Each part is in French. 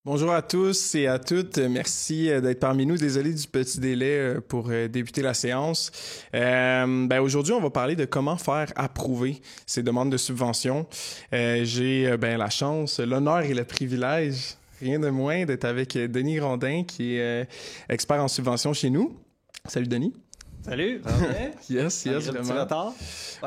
Bonjour à tous et à toutes. Merci d'être parmi nous. Désolé du petit délai pour débuter la séance. Aujourd'hui, on va parler de comment faire approuver ces demandes de subvention. J'ai la chance, l'honneur et le privilège, rien de moins, d'être avec Denis Grondin, qui est expert en subvention chez nous. Salut Denis. Salut, Yes, vraiment. Petit retard.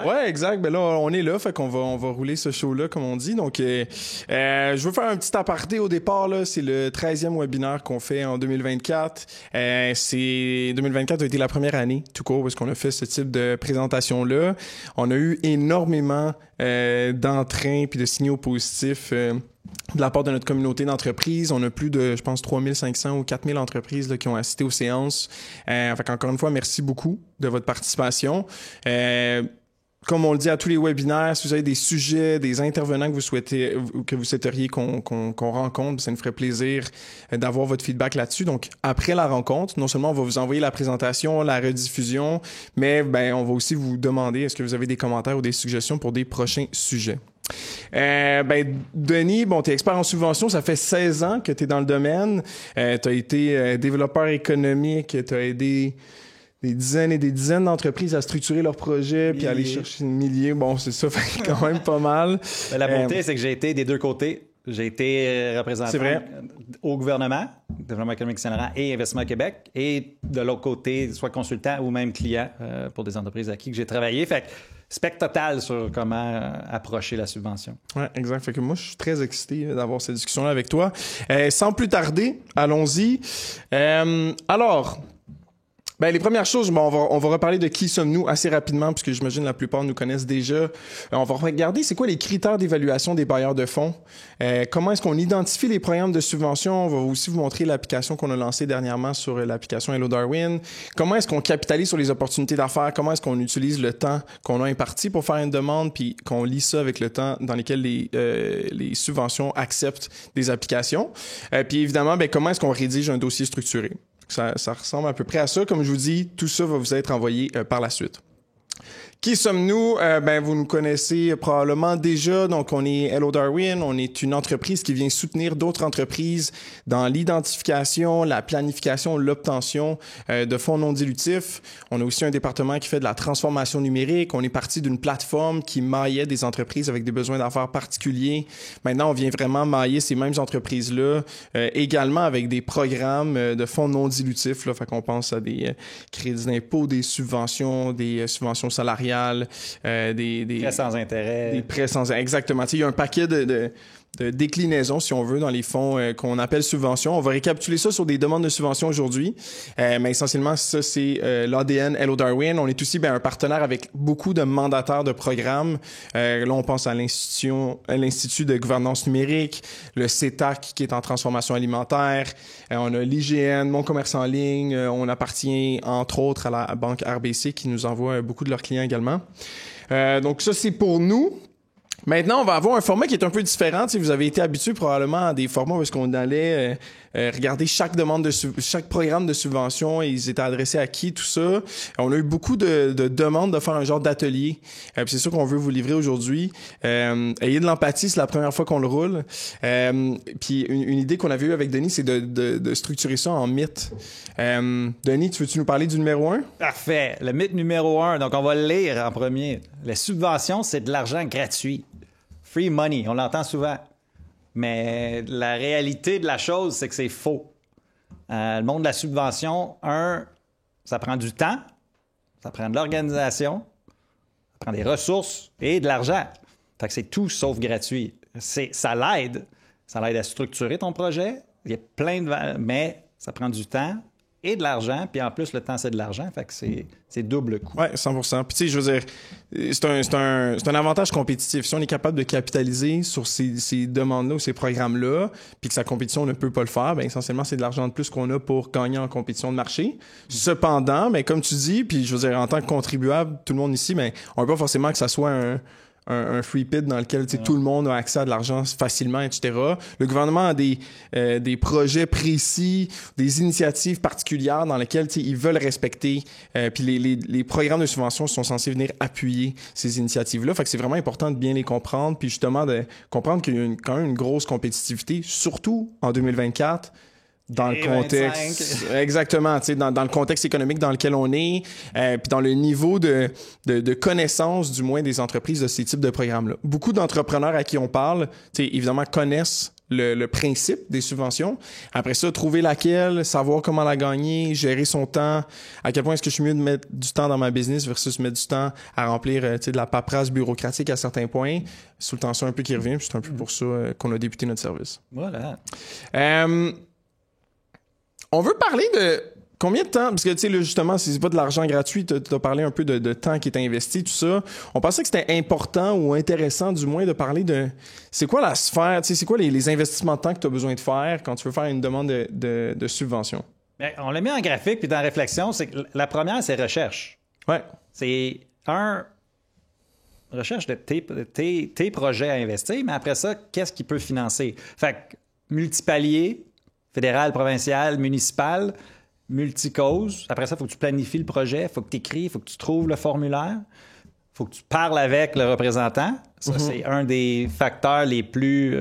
Ouais, exact. Ben là, on est là, fait qu'on va rouler ce show-là, comme on dit. Donc, je veux faire un petit aparté au départ, là. C'est le 13e webinaire qu'on fait en 2024. 2024 a été la première année, tout court, parce qu'on a fait ce type de présentation-là. On a eu énormément d'entrain puis de signaux positifs de la part de notre communauté d'entreprises. On a plus de, je pense, 3500 ou 4000 entreprises là, qui ont assisté aux séances. Fait qu'encore une fois, merci beaucoup de votre participation. Comme on le dit à tous les webinaires, si vous avez des sujets, des intervenants que vous souhaiteriez qu'on rencontre, ça nous ferait plaisir d'avoir votre feedback là-dessus. Donc, après la rencontre, non seulement on va vous envoyer la présentation, la rediffusion, mais on va aussi vous demander est-ce que vous avez des commentaires ou des suggestions pour des prochains sujets. Denis, t'es expert en subvention, ça fait 16 ans que tu es dans le domaine. Tu as été développeur économique, tu as aidé des dizaines et des dizaines d'entreprises à structurer leurs projets puis à aller chercher des milliers. Bon, c'est ça, fait quand même pas mal. La beauté, c'est que j'ai été des deux côtés. J'ai été représentant au gouvernement, Développement économique sénégalais et Investissement Québec, et de l'autre côté, soit consultant ou même client pour des entreprises à qui que j'ai travaillé. Fait que spectre total sur comment approcher la subvention. Ouais, exact. Fait que moi, je suis très excité d'avoir cette discussion-là avec toi. Sans plus tarder, allons-y. Les premières choses, on va reparler de qui sommes-nous assez rapidement, puisque j'imagine la plupart nous connaissent déjà. On va regarder c'est quoi les critères d'évaluation des bailleurs de fonds. Comment est-ce qu'on identifie les programmes de subvention. On va aussi vous montrer l'application qu'on a lancée dernièrement sur l'application Hello Darwin. Comment est-ce qu'on capitalise sur les opportunités d'affaires. Comment est-ce qu'on utilise le temps qu'on a imparti pour faire une demande, puis qu'on lit ça avec le temps dans lequel les subventions acceptent des applications. Puis évidemment, comment est-ce qu'on rédige un dossier structuré. Ça ressemble à peu près à ça. Comme je vous dis, tout ça va vous être envoyé par la suite. Qui sommes-nous? Vous nous connaissez probablement déjà. Donc, on est Hello Darwin. On est une entreprise qui vient soutenir d'autres entreprises dans l'identification, la planification, l'obtention de fonds non dilutifs. On a aussi un département qui fait de la transformation numérique. On est parti d'une plateforme qui maillait des entreprises avec des besoins d'affaires particuliers. Maintenant, on vient vraiment mailler ces mêmes entreprises-là également avec des programmes de fonds non dilutifs. Là, fait qu'on pense à des crédits d'impôt, des subventions salariales, des prêts sans intérêt. Des prêts sans intérêt, exactement. Il y a un paquet de déclinaisons, si on veut, dans les fonds qu'on appelle subventions. On va récapituler ça sur des demandes de subventions aujourd'hui. Mais essentiellement, ça, c'est l'ADN Hello Darwin. On est aussi un partenaire avec beaucoup de mandataires de programmes. Là, on pense à l'Institut de gouvernance numérique, le CETAC qui est en transformation alimentaire. On a l'IGN, Mon commerce en ligne. On appartient, entre autres, à la banque RBC qui nous envoie beaucoup de leurs clients également. Donc ça, c'est pour nous. Maintenant, on va avoir un format qui est un peu différent. Vous avez été habitué probablement à des formats où est-ce qu'on allait regarder chaque programme de subvention et ils étaient adressés à qui, tout ça. On a eu beaucoup de demandes de faire un genre d'atelier. C'est ça qu'on veut vous livrer aujourd'hui. Ayez de l'empathie, c'est la première fois qu'on le roule. Puis une idée qu'on avait eue avec Denis, c'est de structurer ça en mythes. Denis, veux-tu nous parler du numéro 1? Parfait. Le mythe numéro 1, donc on va le lire en premier. Les subventions, c'est de l'argent gratuit. Free money, on l'entend souvent. Mais la réalité de la chose, c'est que c'est faux. Le monde de la subvention, ça prend du temps, ça prend de l'organisation, ça prend des ressources et de l'argent. Fait que c'est tout sauf gratuit. Ça l'aide à structurer ton projet. Il y a plein de... Mais ça prend du temps et de l'argent, puis en plus, le temps, c'est de l'argent, fait que c'est double coût. Oui, 100%. Puis tu sais, je veux dire, c'est un avantage compétitif. Si on est capable de capitaliser sur ces demandes-là ou ces programmes-là, puis que sa compétition ne peut pas le faire, essentiellement, c'est de l'argent de plus qu'on a pour gagner en compétition de marché. Cependant, comme tu dis, puis je veux dire, en tant que contribuable, tout le monde ici, on veut pas forcément que ça soit un free pit dans lequel tout le monde a accès à de l'argent facilement, etc. Le gouvernement a des projets précis, des initiatives particulières dans lesquelles ils veulent respecter. Puis les programmes de subvention sont censés venir appuyer ces initiatives-là. Fait que c'est vraiment important de bien les comprendre, puis justement de comprendre qu'il y a quand même une grosse compétitivité, surtout en 2024. Dans le contexte, exactement, tu sais, dans le contexte économique dans lequel on est, puis dans le niveau de connaissance, du moins, des entreprises de ces types de programmes-là. Beaucoup d'entrepreneurs à qui on parle, tu sais, évidemment, connaissent le principe des subventions. Après ça, trouver laquelle, savoir comment la gagner, gérer son temps, à quel point est-ce que je suis mieux de mettre du temps dans ma business versus mettre du temps à remplir, tu sais, de la paperasse bureaucratique à certains points. C'est tout le temps ça un peu qui revient, puis c'est un peu pour ça qu'on a débuté notre service. Voilà. On veut parler de combien de temps, parce que tu sais, là, justement, c'est pas de l'argent gratuit, tu as parlé un peu de temps qui est investi, tout ça. On pensait que c'était important ou intéressant, du moins, de parler de c'est quoi la sphère, tu sais, c'est quoi les investissements de temps que tu as besoin de faire quand tu veux faire une demande de subvention? Bien, on l'a mis en graphique, puis dans la réflexion, c'est que la première, c'est recherche. Ouais. C'est recherche de tes projets à investir, mais après ça, qu'est-ce qui peut financer? Fait que multipalier, fédéral, provincial, municipal, multicause. Après ça, il faut que tu planifies le projet, il faut que tu écris, il faut que tu trouves le formulaire, il faut que tu parles avec le représentant. Ça, c'est un des facteurs les plus...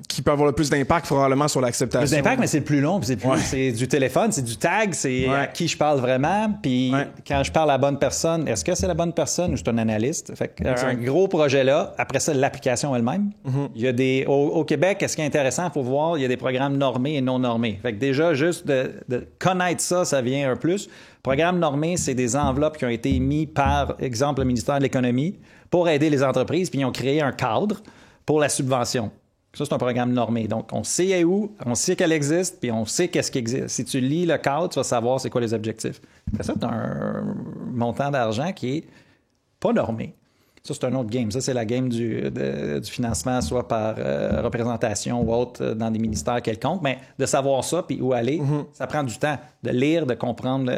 qui peut avoir le plus d'impact probablement sur l'acceptation. Plus d'impact, mais c'est le plus long, puis c'est du téléphone, c'est du tag, c'est à qui je parle vraiment, puis quand je parle à la bonne personne, est-ce que c'est la bonne personne ou je suis un analyste? Fait que, un gros projet là, après ça, l'application elle-même. Il y a au Québec, ce qui est intéressant, il faut voir, il y a des programmes normés et non normés. Fait que déjà, juste de connaître ça, ça vient un plus. Programme normé, c'est des enveloppes qui ont été émises par, exemple, le ministère de l'Économie pour aider les entreprises, puis ils ont créé un cadre pour la subvention. Ça, c'est un programme normé. Donc, on sait où, on sait qu'elle existe, puis on sait qu'est-ce qui existe. Si tu lis le cadre, tu vas savoir c'est quoi les objectifs. Après ça, tu as un montant d'argent qui est pas normé. Ça, c'est un autre game. Ça, c'est la game du financement, soit par représentation ou autre dans des ministères quelconques. Mais de savoir ça, puis où aller, ça prend du temps de lire, de comprendre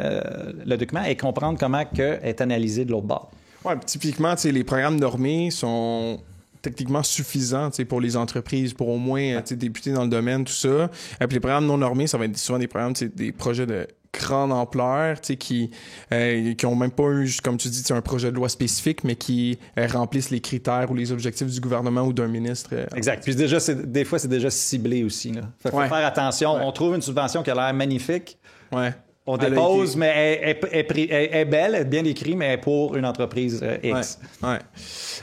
le document et comprendre comment est analysé de l'autre bord. Oui, typiquement, les programmes normés sont techniquement suffisant pour les entreprises pour au moins débuter dans le domaine, tout ça. Puis les programmes non normés, ça va être souvent des programmes, des projets de grande ampleur qui ont même pas eu, comme tu dis, un projet de loi spécifique, mais qui remplissent les critères ou les objectifs du gouvernement ou d'un ministre. Exact. Puis déjà, des fois, c'est déjà ciblé aussi. Là. Faut faire attention. On trouve une subvention qui a l'air magnifique. Ouais. On dépose, mais elle est belle, elle est bien écrite, mais pour une entreprise X.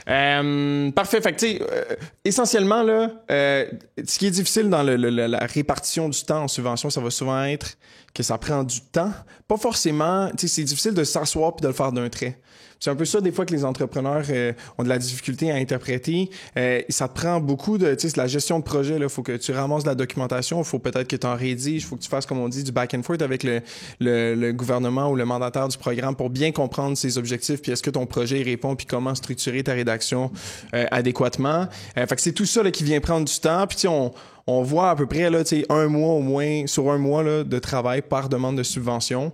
Parfait. Fait que, tu sais, essentiellement, là, ce qui est difficile dans la répartition du temps en subvention, ça va souvent être que ça prend du temps. Pas forcément, tu sais, c'est difficile de s'asseoir puis de le faire d'un trait. C'est un peu ça, des fois, que les entrepreneurs ont de la difficulté à interpréter. Ça te prend beaucoup de... Tu sais, c'est la gestion de projet. Il faut que tu ramasses de la documentation. Il faut peut-être que tu en rédiges. Il faut que tu fasses, comme on dit, du back and forth avec le gouvernement ou le mandataire du programme pour bien comprendre ses objectifs. Puis est-ce que ton projet y répond? Puis comment structurer ta rédaction adéquatement. Fait que c'est tout ça là, qui vient prendre du temps. Puis tu sais, on voit à peu près là, un mois au moins, sur un mois là, de travail par demande de subvention.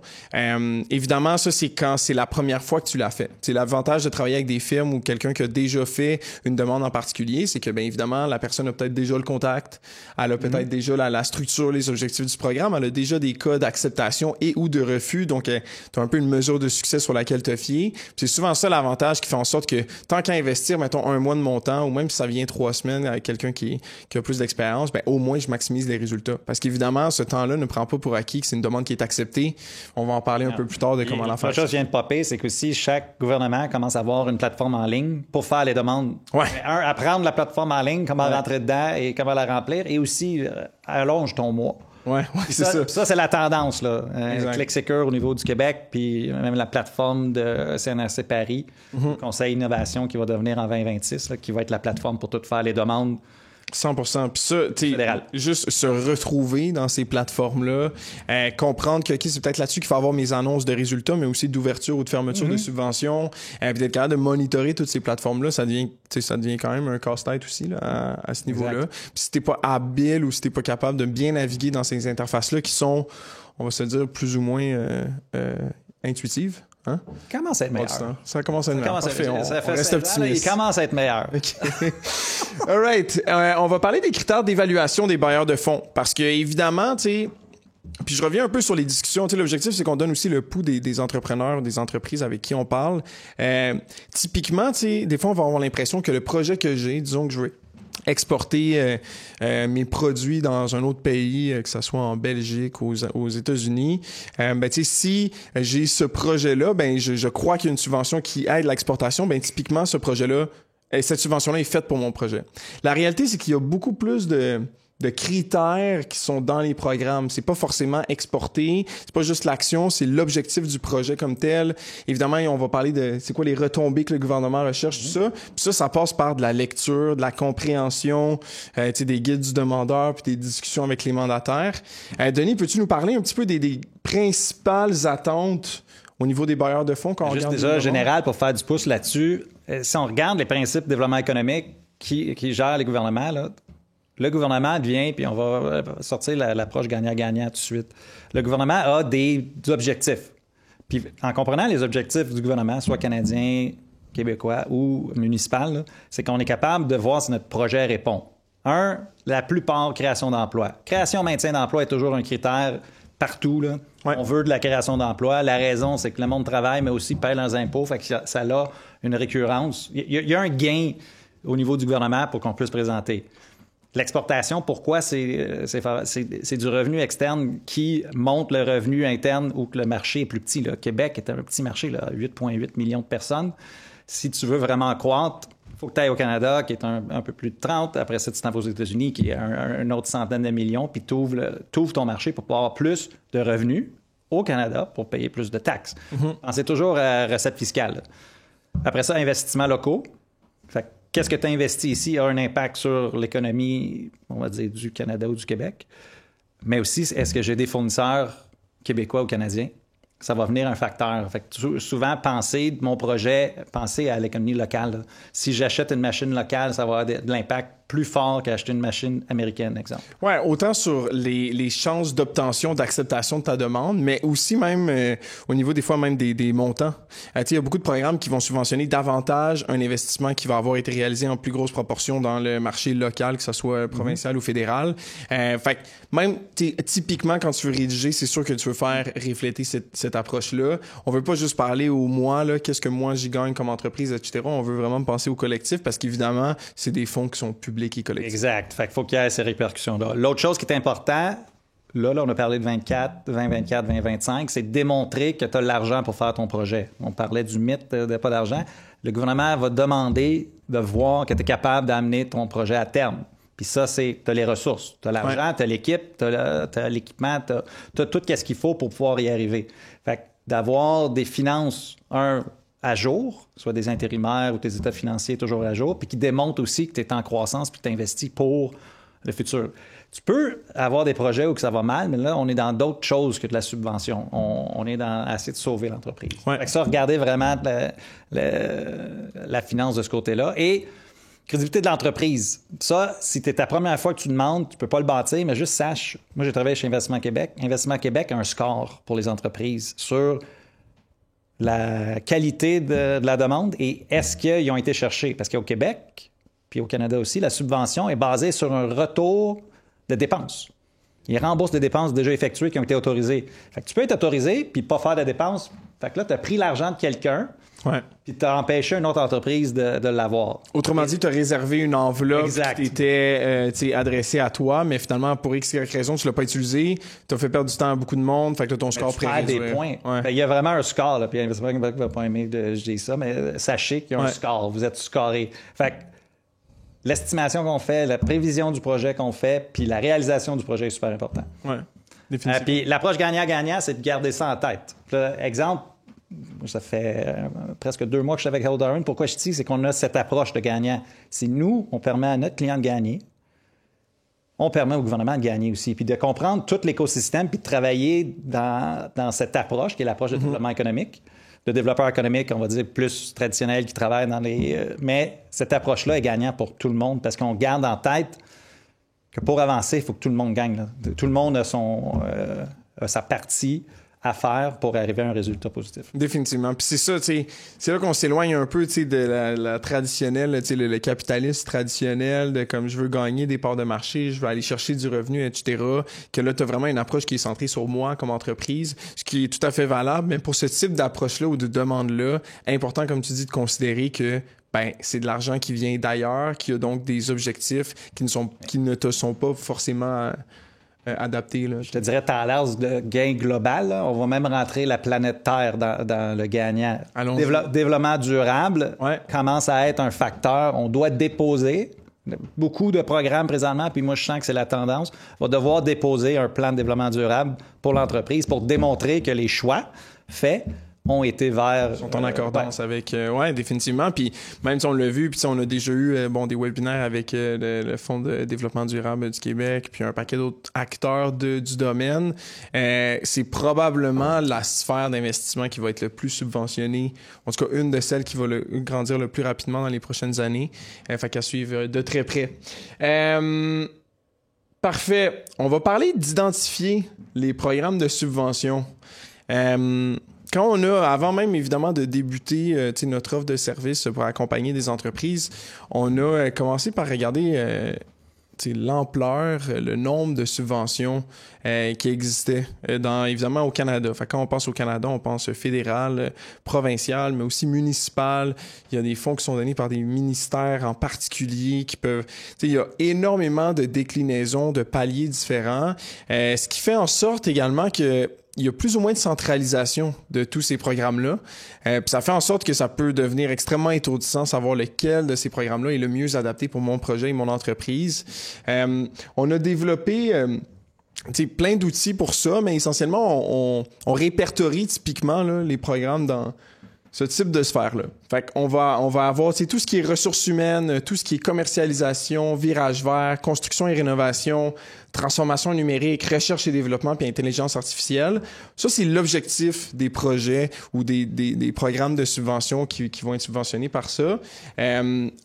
Évidemment, ça, c'est quand c'est la première fois que tu l'as fait. C'est l'avantage de travailler avec des firmes ou quelqu'un qui a déjà fait une demande en particulier, c'est que, bien évidemment, la personne a peut-être déjà le contact, elle a peut-être déjà la structure, les objectifs du programme, elle a déjà des cas d'acceptation et ou de refus, donc tu as un peu une mesure de succès sur laquelle te fier. Puis c'est souvent ça l'avantage qui fait en sorte que tant qu'à investir, mettons, un mois de mon temps, ou même si ça vient 3 semaines avec quelqu'un qui a plus d'expérience, ben au moins je maximise les résultats. Parce qu'évidemment, ce temps-là ne prend pas pour acquis que c'est une demande qui est acceptée. On va en parler un peu plus tard de comment la faire. La chose qui vient de popper, c'est que si chaque gouvernement commence à avoir une plateforme en ligne pour faire les demandes, apprendre la plateforme en ligne, comment rentrer dedans et comment la remplir, et aussi allonge ton mois. C'est ça. Ça, c'est la tendance, là. ClickSecure au niveau du Québec, puis même la plateforme de CNRC Paris, Conseil Innovation qui va devenir en 2026, là, qui va être la plateforme pour tout faire les demandes. 100%. Puis ça, tu sais, juste se retrouver dans ces plateformes-là, comprendre que c'est peut-être là-dessus qu'il faut avoir mes annonces de résultats, mais aussi d'ouverture ou de fermeture de subventions, puis d'être capable de monitorer toutes ces plateformes-là, ça devient quand même un casse-tête aussi là, à ce niveau-là. Puis si t'es pas habile ou si t'es pas capable de bien naviguer dans ces interfaces-là qui sont, on va se dire, plus ou moins intuitives. Hein? Il commence à être meilleur. Ça commence à être meilleur. Parfait, on reste optimiste. Il commence à être meilleur. Okay. All right. On va parler des critères d'évaluation des bailleurs de fonds. Parce que, évidemment, tu sais, puis je reviens un peu sur les discussions. Tu sais, l'objectif, c'est qu'on donne aussi le pouls des entrepreneurs, des entreprises avec qui on parle. Typiquement, tu sais, des fois, on va avoir l'impression que le projet que j'ai, disons que je veux exporter mes produits dans un autre pays, que ce soit en Belgique, aux États-Unis, ben, tu sais, si j'ai ce projet-là, ben, je crois qu'il y a une subvention qui aide l'exportation, ben, typiquement, ce projet-là, cette subvention-là est faite pour mon projet. La réalité, c'est qu'il y a beaucoup plus de critères qui sont dans les programmes. C'est pas forcément exporté, c'est pas juste l'action, c'est l'objectif du projet comme tel. Évidemment, on va parler de c'est quoi les retombées que le gouvernement recherche, tout ça. Puis ça passe par de la lecture, de la compréhension, tu sais, des guides du demandeur, puis des discussions avec les mandataires. Denis, peux-tu nous parler un petit peu des principales attentes au niveau des bailleurs de fonds quand on regarde? Juste déjà, général, pour faire du pouce là-dessus, si on regarde les principes de développement économique qui gèrent les gouvernements, là, le gouvernement vient, puis on va sortir l'approche gagnant-gagnant tout de suite. Le gouvernement a des objectifs. Puis en comprenant les objectifs du gouvernement, soit canadien, québécois ou municipal, c'est qu'on est capable de voir si notre projet répond. La plupart, création d'emplois. Création, maintien d'emploi est toujours un critère partout, là. Ouais. On veut de la création d'emplois. La raison, c'est que le monde travaille, mais aussi paie leurs impôts. Fait que ça a une récurrence. Il y a un gain au niveau du gouvernement pour qu'on puisse présenter. L'exportation, pourquoi? C'est du revenu externe qui monte le revenu interne où que le marché est plus petit. Là. Québec est un petit marché, 8,8 millions de personnes. Si tu veux vraiment croître, il faut que tu ailles au Canada, qui est un peu plus de 30. Après ça, tu t'en vas aux États-Unis, qui est un autre centaine de millions. Puis tu ouvres ton marché pour pouvoir avoir plus de revenus au Canada pour payer plus de taxes. Pensez toujours à recette fiscale. Après ça, investissements locaux. Fait que qu'est-ce que tu as investi ici a un impact sur l'économie, on va dire, du Canada ou du Québec. Mais aussi, est-ce que j'ai des fournisseurs québécois ou canadiens? Ça va venir un facteur. Fait que souvent, penser à l'économie locale. Là. Si j'achète une machine locale, ça va avoir de l'impact plus fort qu'acheter une machine américaine, exemple. Oui, autant sur les chances d'obtention, d'acceptation de ta demande, mais aussi même au niveau des fois même des montants. Il y a beaucoup de programmes qui vont subventionner davantage un investissement qui va avoir été réalisé en plus grosse proportion dans le marché local, que ce soit provincial ou fédéral. Fait que même typiquement, quand tu veux rédiger, c'est sûr que tu veux faire refléter cette approche-là. On veut pas juste parler au moi, là, qu'est-ce que moi j'y gagne comme entreprise, etc. On veut vraiment penser au collectif parce qu'évidemment, c'est des fonds qui sont publics et collectifs. Exact. Fait qu'il faut qu'il y ait ces répercussions-là. L'autre chose qui est importante, là, on a parlé de 2024, 2025, c'est de démontrer que tu as l'argent pour faire ton projet. On parlait du mythe de pas d'argent. Le gouvernement va demander de voir que tu es capable d'amener ton projet à terme. Puis ça, tu as les ressources. Tu as l'argent, tu as l'équipe, tu as l'équipement, tu as tout ce qu'il faut pour pouvoir y arriver. Fait que d'avoir des finances, à jour, soit des intérimaires ou tes états financiers toujours à jour, puis qui démontrent aussi que tu es en croissance puis que tu investis pour le futur. Tu peux avoir des projets où que ça va mal, mais là, on est dans d'autres choses que de la subvention. On est dans essayer de sauver l'entreprise. Ouais. Fait que ça, regardez vraiment la finance de ce côté-là. Et crédibilité de l'entreprise. Ça, si c'est ta première fois que tu demandes, tu peux pas le bâtir, mais juste sache, moi j'ai travaillé chez Investissement Québec. Investissement Québec a un score pour les entreprises sur la qualité de la demande et est-ce qu'ils ont été cherchés? Parce qu'au Québec, puis au Canada aussi, la subvention est basée sur un retour de dépenses. Ils remboursent des dépenses déjà effectuées qui ont été autorisées. Fait que tu peux être autorisé puis pas faire de dépenses. Fait que là, tu as pris l'argent de quelqu'un puis tu as empêché une autre entreprise de l'avoir. Autrement dit, tu as réservé une enveloppe qui était adressée à toi, mais finalement, pour X raison, tu l'as pas utilisé. Tu as fait perdre du temps à beaucoup de monde. Fait que là, ton score prend des points. Ouais. Il y a vraiment un score. Là, puis Investissement Québec ne va pas aimer que je dise ça, mais sachez qu'il y a un score. Vous êtes scoré. Fait que l'estimation qu'on fait, la prévision du projet qu'on fait, puis la réalisation du projet est super important. Oui, définitivement. Puis l'approche gagnant-gagnant, c'est de garder ça en tête. Là, exemple, ça fait presque 2 mois que je suis avec Haldaren. Pourquoi je dis, c'est qu'on a cette approche de gagnant. C'est nous, on permet à notre client de gagner. On permet au gouvernement de gagner aussi. Puis de comprendre tout l'écosystème, puis de travailler dans cette approche, qui est l'approche de développement économique. Le développeur économique, on va dire, plus traditionnel, qui travaille dans les... mais cette approche-là est gagnante pour tout le monde parce qu'on garde en tête que pour avancer, il faut que tout le monde gagne. Là. Tout le monde a sa partie à faire pour arriver à un résultat positif. Définitivement. Puis c'est ça, tu sais, c'est là qu'on s'éloigne un peu, tu sais, de la traditionnelle, tu sais, le capitaliste traditionnel de comme je veux gagner des parts de marché, je veux aller chercher du revenu, etc. Que là, tu as vraiment une approche qui est centrée sur moi comme entreprise, ce qui est tout à fait valable. Mais pour ce type d'approche-là ou de demande-là, important, comme tu dis, de considérer que c'est de l'argent qui vient d'ailleurs, qui a donc des objectifs qui ne te sont pas forcément adaptés. Là. Je te dirais, tu as l'air de gain global. Là. On va même rentrer la planète Terre dans le gagnant. Développement durable commence à être un facteur. On doit déposer beaucoup de programmes présentement, puis moi, je sens que c'est la tendance. On va devoir déposer un plan de développement durable pour l'entreprise pour démontrer que les choix faits ont été vers... Ils sont en accordance avec... définitivement. Puis même si on l'a vu, puis on a déjà eu des webinaires avec le Fonds de développement durable du Québec, puis un paquet d'autres acteurs du domaine. C'est probablement la sphère d'investissement qui va être le plus subventionnée. En tout cas, une de celles qui va grandir le plus rapidement dans les prochaines années. Fait qu'à suivre de très près. Parfait. On va parler d'identifier les programmes de subvention. Quand on a, avant même évidemment de débuter notre offre de service pour accompagner des entreprises, on a commencé par regarder l'ampleur, le nombre de subventions qui existaient évidemment au Canada. Fait, quand on pense au Canada, on pense fédéral, provincial, mais aussi municipal. Il y a des fonds qui sont donnés par des ministères en particulier qui peuvent... Il y a énormément de déclinaisons, de paliers différents, ce qui fait en sorte également que il y a plus ou moins de centralisation de tous ces programmes-là. Puis ça fait en sorte que ça peut devenir extrêmement étourdissant, savoir lequel de ces programmes-là est le mieux adapté pour mon projet et mon entreprise. On a développé plein d'outils pour ça, mais essentiellement, on répertorie typiquement là, les programmes dans ce type de sphère-là. Fait qu'on va avoir tout ce qui est ressources humaines, tout ce qui est commercialisation, virage vert, construction et rénovation, transformation numérique, recherche et développement, puis intelligence artificielle. Ça, c'est l'objectif des projets ou des programmes de subvention qui vont être subventionnés par ça.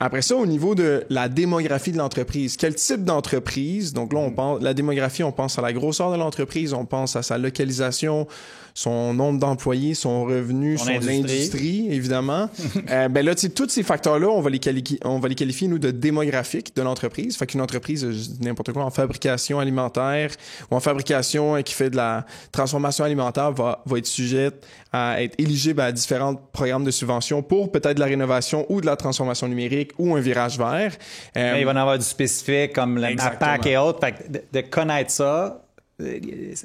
Après ça, au niveau de la démographie de l'entreprise, quel type d'entreprise? Donc là, on pense la démographie, on pense à la grosseur de l'entreprise, on pense à sa localisation, son nombre d'employés, son revenu, son industrie, évidemment. Là, tous ces facteurs-là, on va les qualifier, nous, de démographiques de l'entreprise. Fait qu'une entreprise, je dis n'importe quoi, en fabrication alimentaire ou en fabrication qui fait de la transformation alimentaire va être sujette à être éligible à différents programmes de subvention pour peut-être de la rénovation ou de la transformation numérique ou un virage vert. Il va y en avoir du spécifique comme le MAPAC et autres. Fait que de connaître ça,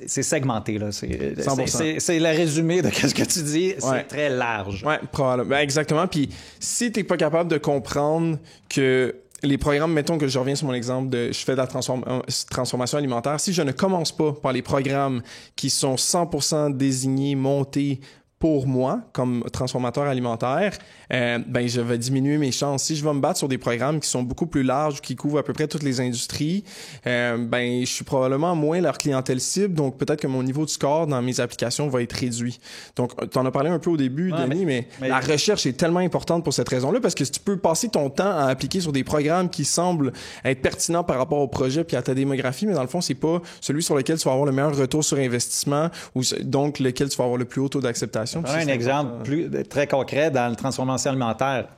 c'est segmenté, là. C'est le résumé de ce que tu dis. C'est très large. Oui, probablement. Exactement. Puis si tu n'es pas capable de comprendre que les programmes, mettons que je reviens sur mon exemple de je fais de la transformation alimentaire, si je ne commence pas par les programmes qui sont 100% désignés, montés pour moi, comme transformateur alimentaire, je vais diminuer mes chances. Si je vais me battre sur des programmes qui sont beaucoup plus larges, qui couvrent à peu près toutes les industries, je suis probablement moins leur clientèle cible, donc peut-être que mon niveau de score dans mes applications va être réduit. Donc, tu en as parlé un peu au début, Denis, mais la recherche est tellement importante pour cette raison-là, parce que tu peux passer ton temps à appliquer sur des programmes qui semblent être pertinents par rapport au projet puis à ta démographie, mais dans le fond, c'est pas celui sur lequel tu vas avoir le meilleur retour sur investissement ou donc lequel tu vas avoir le plus haut taux d'acceptation. Un exemple très concret dans la transformation alimentaire.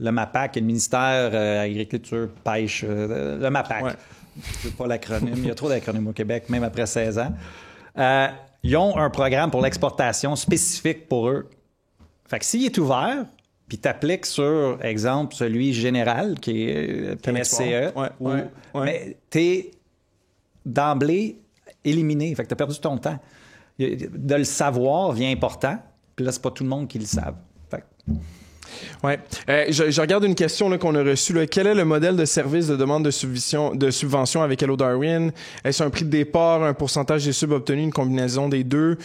Le MAPAC, le ministère Agriculture, Pêche, le MAPAC. Ouais. Je ne sais pas l'acronyme. Il y a trop d'acronymes au Québec, même après 16 ans. Ils ont un programme pour l'exportation spécifique pour eux. Fait que s'il est ouvert, puis tu appliques sur, exemple, celui général, qui est PSCE, mais tu es d'emblée éliminé. Fait que tu as perdu ton temps. De le savoir vient important, puis là, c'est pas tout le monde qui le savent. Oui. Je regarde une question là, qu'on a reçue. Là. Quel est le modèle de service de demande de subvention avec Hello Darwin? Est-ce un prix de départ, un pourcentage des subs obtenus, une combinaison des deux?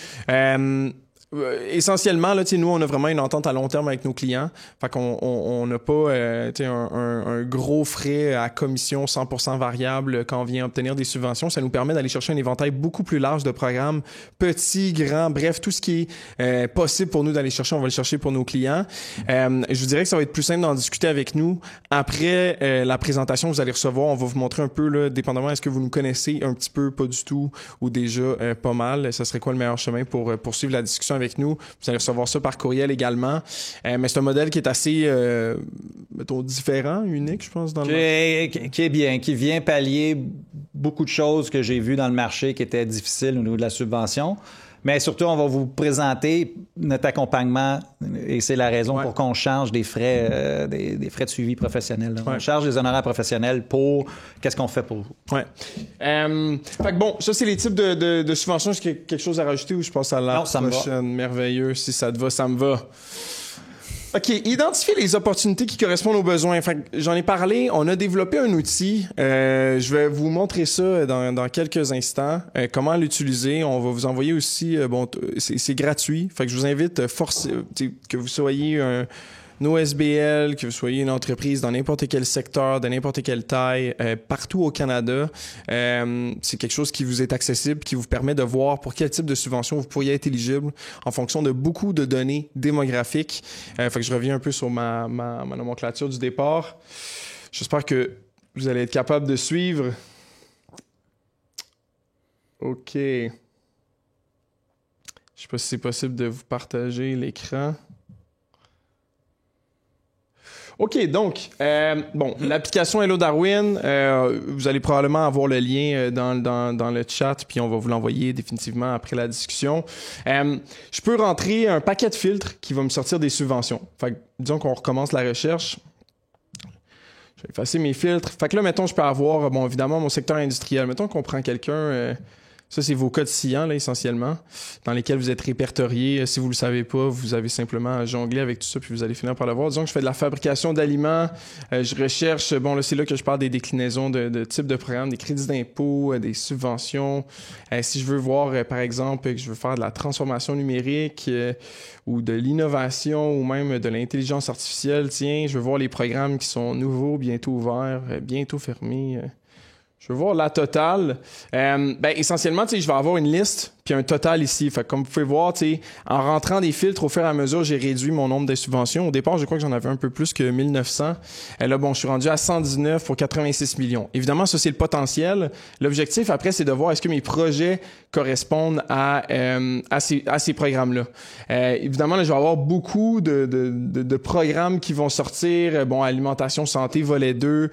essentiellement, là, nous, on a vraiment une entente à long terme avec nos clients. Fait qu'on n'a pas un gros frais à commission 100% variable quand on vient obtenir des subventions. Ça nous permet d'aller chercher un éventail beaucoup plus large de programmes, petits, grands, bref, tout ce qui est possible pour nous d'aller chercher, on va le chercher pour nos clients. Je vous dirais que ça va être plus simple d'en discuter avec nous. Après la présentation que vous allez recevoir, on va vous montrer un peu, là, dépendamment, est-ce que vous nous connaissez un petit peu, pas du tout, ou déjà pas mal. Ça serait quoi le meilleur chemin pour poursuivre la discussion avec nous? Vous allez recevoir ça par courriel également. Mais c'est un modèle qui est assez, mettons, différent, unique, je pense, dans le marché. Qui est bien, qui vient pallier beaucoup de choses que j'ai vues dans le marché qui étaient difficiles au niveau de la subvention. Mais surtout, on va vous présenter notre accompagnement et c'est la raison pour qu'on change des frais, des frais de suivi professionnels. On charge des honoraires professionnels pour qu'est-ce qu'on fait pour vous. Ouais. Fait que bon, ça, c'est les types de subventions. Est-ce qu'il y a quelque chose à rajouter ou je passe à la prochaine? Merveilleux. Si ça te va, ça me va. OK, identifier les opportunités qui correspondent aux besoins. Fait que j'en ai parlé, on a développé un outil. Je vais vous montrer ça dans quelques instants. Comment l'utiliser. On va vous envoyer aussi, c'est gratuit. Fait que je vous invite que vous soyez un OSBL, que vous soyez une entreprise dans n'importe quel secteur, de n'importe quelle taille, partout au Canada. C'est quelque chose qui vous est accessible, qui vous permet de voir pour quel type de subvention vous pourriez être éligible en fonction de beaucoup de données démographiques. Fait que je reviens un peu sur ma nomenclature du départ. J'espère que vous allez être capable de suivre. OK. Je sais pas si c'est possible de vous partager l'écran. OK, donc, l'application Hello Darwin, vous allez probablement avoir le lien dans le chat, puis on va vous l'envoyer définitivement après la discussion. Je peux rentrer un paquet de filtres qui va me sortir des subventions. Fait que, disons qu'on recommence la recherche. Je vais effacer mes filtres. Fait que là, mettons, je peux avoir, évidemment, mon secteur industriel. Mettons qu'on prend quelqu'un... ça, c'est vos codes SIAN, là, essentiellement, dans lesquels vous êtes répertoriés. Si vous le savez pas, vous avez simplement à jongler avec tout ça, puis vous allez finir par le voir. Disons que je fais de la fabrication d'aliments, je recherche, là, c'est là que je parle des déclinaisons de types de programmes, des crédits d'impôt, des subventions. Si je veux voir, par exemple, que je veux faire de la transformation numérique ou de l'innovation ou même de l'intelligence artificielle, tiens, je veux voir les programmes qui sont nouveaux, bientôt ouverts, bientôt fermés. Je veux voir la totale. Essentiellement, je vais avoir une liste puis un total ici. Fait que comme vous pouvez voir, en rentrant des filtres au fur et à mesure, j'ai réduit mon nombre de subventions. Au départ, je crois que j'en avais un peu plus que 1900. Et là, je suis rendu à 119 pour 86 millions. Évidemment, ça, c'est le potentiel. L'objectif, après, c'est de voir est-ce que mes projets correspondent à ces programmes-là. Évidemment, là, je vais avoir beaucoup de programmes qui vont sortir. Alimentation, santé, volet 2.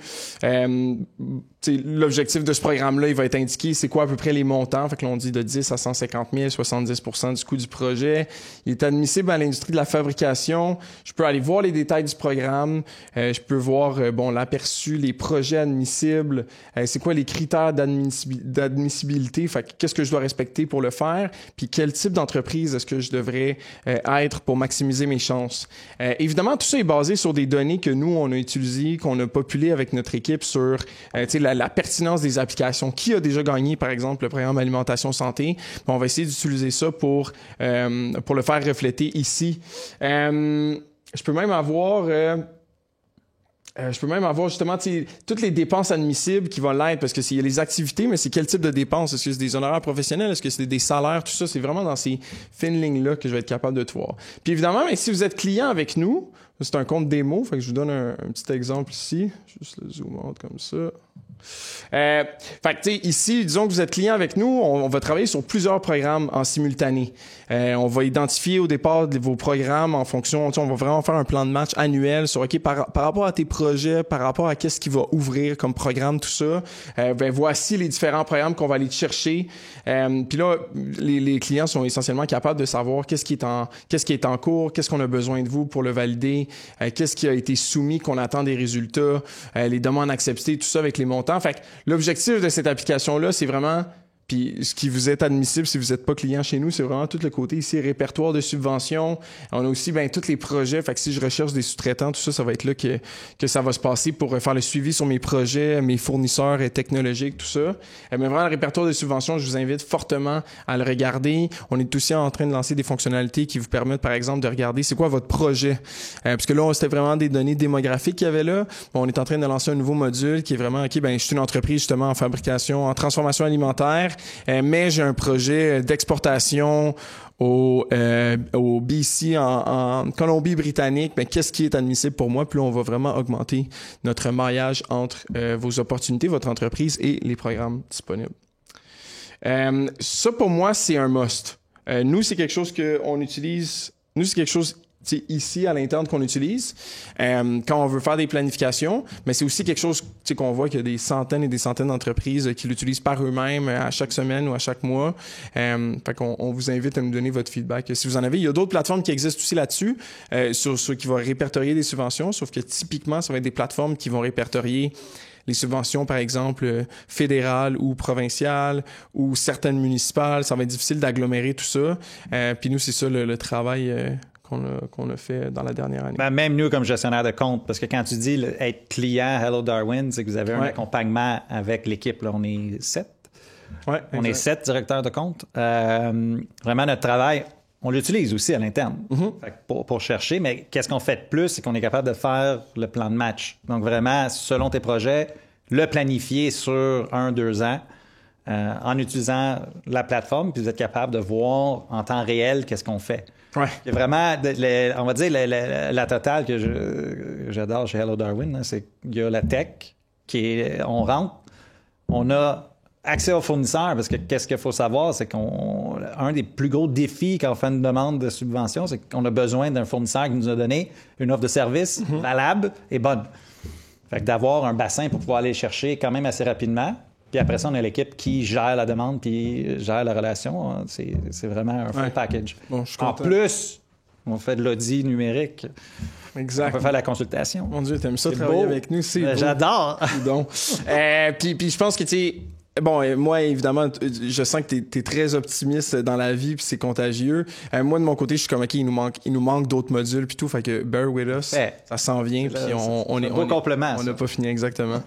L'objectif de ce programme-là, il va être indiqué, c'est quoi à peu près les montants. Fait que l'on dit de 10 à 150 000, 70% du coût du projet. Il est admissible à l'industrie de la fabrication. Je peux aller voir les détails du programme. Je peux voir, l'aperçu, les projets admissibles. C'est quoi les critères d'admissibilité. Fait que qu'est-ce que je dois respecter pour le faire. Puis quel type d'entreprise est-ce que je devrais être pour maximiser mes chances. Évidemment, tout ça est basé sur des données que nous, on a utilisées, qu'on a populées avec notre équipe sur, la pertinence des applications. Qui a déjà gagné, par exemple, le programme Alimentation Santé? On va essayer d'utiliser ça pour le faire refléter ici. Je peux même avoir justement toutes les dépenses admissibles qui vont l'être, parce que s'il y a les activités, mais c'est quel type de dépenses? Est-ce que c'est des honoraires professionnels? Est-ce que c'est des salaires? Tout ça, c'est vraiment dans ces fines lignes-là que je vais être capable de tout voir. Puis évidemment, si vous êtes client avec nous, c'est un compte démo, fait que je vous donne un petit exemple ici. Juste le zoom out comme ça. Fait que ici, disons que vous êtes client avec nous, on va travailler sur plusieurs programmes en simultané. On va identifier au départ vos programmes en fonction, on va vraiment faire un plan de match annuel sur par rapport à tes projets, par rapport à qu'est-ce qui va ouvrir comme programme, tout ça. Voici les différents programmes qu'on va aller chercher. Puis là, les clients sont essentiellement capables de savoir qu'est-ce qui est en cours, qu'est-ce qu'on a besoin de vous pour le valider, qu'est-ce qui a été soumis, qu'on attend des résultats, les demandes acceptées, tout ça avec les montants. Fait que l'objectif de cette application-là, c'est vraiment Puis ce qui vous est admissible si vous n'êtes pas client chez nous, c'est vraiment tout le côté ici, répertoire de subventions. On a aussi tous les projets. Fait que si je recherche des sous-traitants, tout ça, ça va être là que ça va se passer pour faire le suivi sur mes projets, mes fournisseurs technologiques, tout ça. Mais vraiment, le répertoire de subventions, je vous invite fortement à le regarder. On est aussi en train de lancer des fonctionnalités qui vous permettent, par exemple, de regarder c'est quoi votre projet. Parce que là, c'était vraiment des données démographiques qu'il y avait là. Bon, on est en train de lancer un nouveau module qui est vraiment, OK, je suis une entreprise justement en fabrication, en transformation alimentaire. Mais j'ai un projet d'exportation au BC en Colombie-Britannique. Qu'est-ce qui est admissible pour moi? Puis là, on va vraiment augmenter notre maillage entre vos opportunités, votre entreprise et les programmes disponibles. Ça, pour moi, c'est un must. Nous, c'est quelque chose qu'on utilise. Nous, c'est quelque chose ici à l'interne qu'on utilise quand on veut faire des planifications, mais c'est aussi quelque chose qu'on voit qu'il y a des centaines et des centaines d'entreprises qui l'utilisent par eux-mêmes à chaque semaine ou à chaque mois. Fait qu'on vous invite à nous donner votre feedback. Si vous en avez, il y a d'autres plateformes qui existent aussi là-dessus, sur ceux qui vont répertorier des subventions, sauf que typiquement, ça va être des plateformes qui vont répertorier les subventions, par exemple, fédérales ou provinciales ou certaines municipales. Ça va être difficile d'agglomérer tout ça. Puis nous, c'est ça le travail qu'on a fait dans la dernière année. Même nous, comme gestionnaire de compte, parce que quand tu dis être client Hello Darwin, c'est que vous avez un accompagnement avec l'équipe. Là, on est 7. Ouais, on est 7 directeurs de compte. Vraiment, notre travail, on l'utilise aussi à l'interne fait que pour chercher, mais qu'est-ce qu'on fait de plus? C'est qu'on est capable de faire le plan de match. Donc vraiment, selon tes projets, le planifier sur 1-2 ans en utilisant la plateforme, puis vous êtes capable de voir en temps réel qu'est-ce qu'on fait. Ouais. Il y a vraiment, on va dire, la totale que j'adore chez Hello Darwin, hein, c'est qu'il y a la tech, on rentre, on a accès aux fournisseurs, parce que qu'est-ce qu'il faut savoir, c'est un des plus gros défis quand on fait une demande de subvention, c'est qu'on a besoin d'un fournisseur qui nous a donné une offre de service valable et bonne. Fait que d'avoir un bassin pour pouvoir aller chercher quand même assez rapidement. Puis après ça, on a l'équipe qui gère la demande puis gère la relation. C'est vraiment un full package. Bon, je suis en content. Plus, on fait de l'audit numérique. Exact. On peut faire la consultation. Mon Dieu, t'aimes ça travailler beau. avec nous, c'est beau. J'adore. Donc, puis je pense que, tu sais, bon, moi, évidemment, je sens que t'es très optimiste dans la vie, puis c'est contagieux. Moi, de mon côté, je suis comme, OK, il nous manque d'autres modules, puis tout, fait que bear with us, ça s'en vient, puis on est... beau complément, on n'a pas fini, exactement.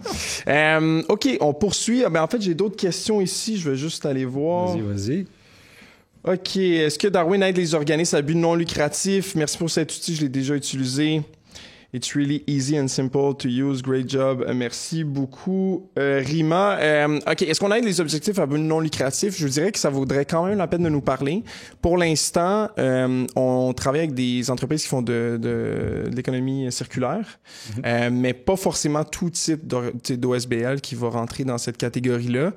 OK, on poursuit. En fait, j'ai d'autres questions ici, je vais juste aller voir. Vas-y. OK, est-ce que Darwin aide les organismes à but non lucratif? Merci pour cet outil, je l'ai déjà utilisé. It's really easy and simple to use. Great job. Merci beaucoup. Rima, OK, est-ce qu'on aide les objectifs à but non lucratif? Je vous dirais que ça vaudrait quand même la peine de nous parler. Pour l'instant, on travaille avec des entreprises qui font de l'économie circulaire, mais pas forcément tout type d'OSBL qui va rentrer dans cette catégorie-là.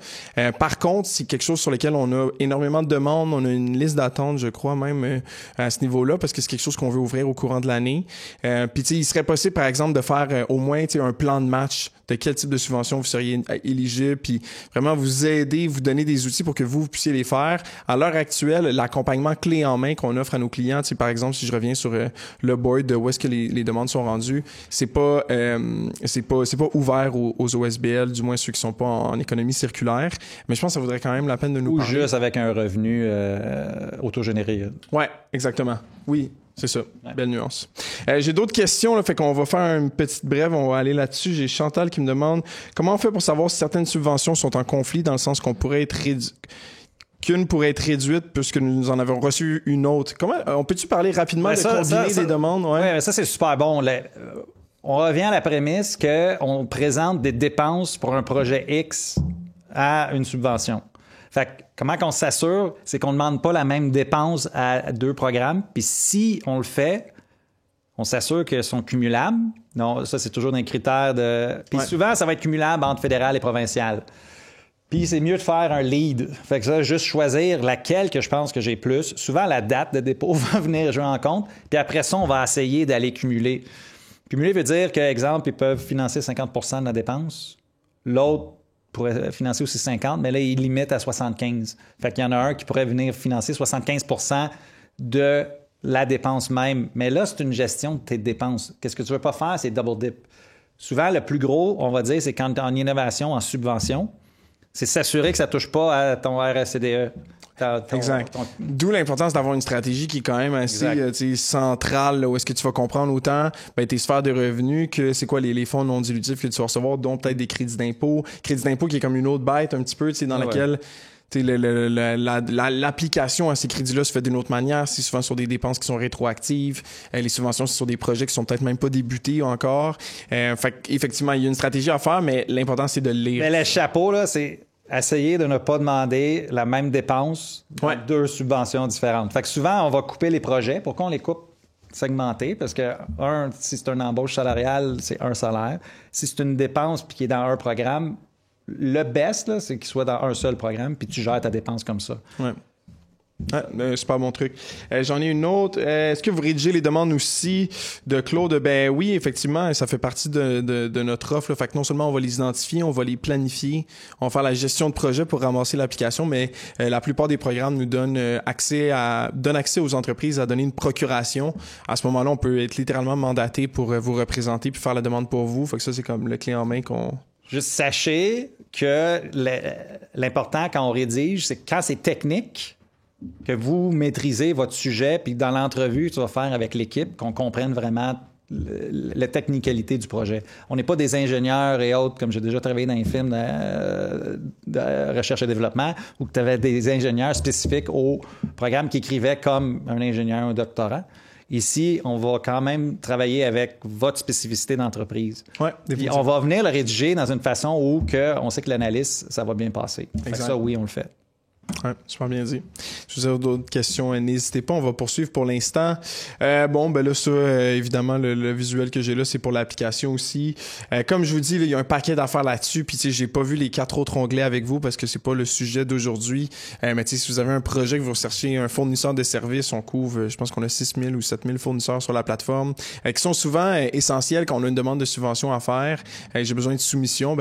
Par contre, c'est quelque chose sur lequel on a énormément de demandes. On a une liste d'attente, je crois, même à ce niveau-là, parce que c'est quelque chose qu'on veut ouvrir au courant de l'année. Puis, tu sais, il serait possible, par exemple, de faire au moins un plan de match de quel type de subvention vous seriez éligible, puis vraiment vous aider, vous donner des outils pour que vous puissiez les faire. À l'heure actuelle, l'accompagnement clé en main qu'on offre à nos clients, par exemple, si je reviens sur le board de où est-ce que les demandes sont rendues, c'est pas ouvert aux OSBL, du moins ceux qui sont pas en économie circulaire, mais je pense que ça vaudrait quand même la peine de nous parler. Ou juste avec un revenu autogénéré. Ouais, exactement. Oui. C'est ça. Ouais. Belle nuance. J'ai d'autres questions, là, fait qu'on va faire une petite brève, on va aller là-dessus. J'ai Chantal qui me demande comment on fait pour savoir si certaines subventions sont en conflit, dans le sens qu'on pourrait être qu'une pourrait être réduite puisque nous en avons reçu une autre. Comment on peut-tu parler rapidement de combiner des demandes? Ouais, mais ça c'est super bon. On revient à la prémisse qu'on présente des dépenses pour un projet X à une subvention. Fait que comment qu'on s'assure, c'est qu'on ne demande pas la même dépense à 2 programmes. Puis si on le fait, on s'assure qu'elles sont cumulables. Non, ça, c'est toujours des critères de... Puis souvent, ça va être cumulable entre fédéral et provincial. Puis c'est mieux de faire un lead. Fait que ça, juste choisir laquelle que je pense que j'ai plus. Souvent, la date de dépôt va venir jouer en compte. Puis après ça, on va essayer d'aller cumuler. Cumuler veut dire que, exemple, ils peuvent financer 50 % de la dépense. L'autre pourrait financer aussi 50, mais là, il limite à 75. Fait qu'il y en a un qui pourrait venir financer 75 % de la dépense même. Mais là, c'est une gestion de tes dépenses. Qu'est-ce que tu veux pas faire? C'est double dip. Souvent, le plus gros, on va dire, c'est quand en innovation, en subvention, c'est s'assurer que ça touche pas à ton RSCDE. Exact. D'où l'importance d'avoir une stratégie qui est quand même assez centrale, là, où est-ce que tu vas comprendre autant tes sphères de revenus que c'est quoi les fonds non dilutifs que tu vas recevoir, dont peut-être des crédits d'impôt. Crédit d'impôt qui est comme une autre bête un petit peu, dans laquelle l'application à ces crédits-là se fait d'une autre manière. C'est souvent sur des dépenses qui sont rétroactives. Les subventions, c'est sur des projets qui sont peut-être même pas débutés encore. Fait qu'effectivement, il y a une stratégie à faire, mais l'important, c'est de le lire. Mais le chapeau, là, c'est essayer de ne pas demander la même dépense dans deux subventions différentes. Fait que souvent, on va couper les projets. Pourquoi on les coupe segmentés? Parce que, si c'est une embauche salariale, c'est un salaire. Si c'est une dépense puis qui est dans un programme, le best, là, c'est qu'il soit dans un seul programme puis tu gères ta dépense comme ça. Ouais. Super bon truc. J'en ai une autre. Est-ce que vous rédigez les demandes aussi de Claude? Ben oui, effectivement, ça fait partie de notre offre. Là. Fait que non seulement on va les identifier, on va les planifier, on va faire la gestion de projet pour ramasser l'application, mais la plupart des programmes nous donnent accès aux entreprises à donner une procuration. À ce moment-là, on peut être littéralement mandaté pour vous représenter puis faire la demande pour vous. Fait que ça, c'est comme le clé en main qu'on... Juste sachez que l'important quand on rédige, c'est que quand c'est technique, que vous maîtrisez votre sujet, puis dans l'entrevue que tu vas faire avec l'équipe, qu'on comprenne vraiment la technicalité du projet. On n'est pas des ingénieurs et autres, comme j'ai déjà travaillé dans les films de recherche et développement, où tu avais des ingénieurs spécifiques au programme qui écrivaient comme un ingénieur, un doctorant. Ici, on va quand même travailler avec votre spécificité d'entreprise. Ouais, puis on va venir le rédiger dans une façon où on sait que l'analyse, ça va bien passer. Fait que ça, oui, on le fait. Ouais, super bien dit. Si vous avez d'autres questions, n'hésitez pas. On va poursuivre pour l'instant. Là, ça, évidemment, le visuel que j'ai là, c'est pour l'application aussi. Comme je vous dis, il y a un paquet d'affaires là-dessus. Puis, j'ai pas vu les 4 autres onglets avec vous parce que c'est pas le sujet d'aujourd'hui. Mais si vous avez un projet que vous recherchez un fournisseur de services, on couvre, je pense qu'on a 6 000 ou 7 000 fournisseurs sur la plateforme, qui sont souvent essentiels quand on a une demande de subvention à faire. J'ai besoin de soumission.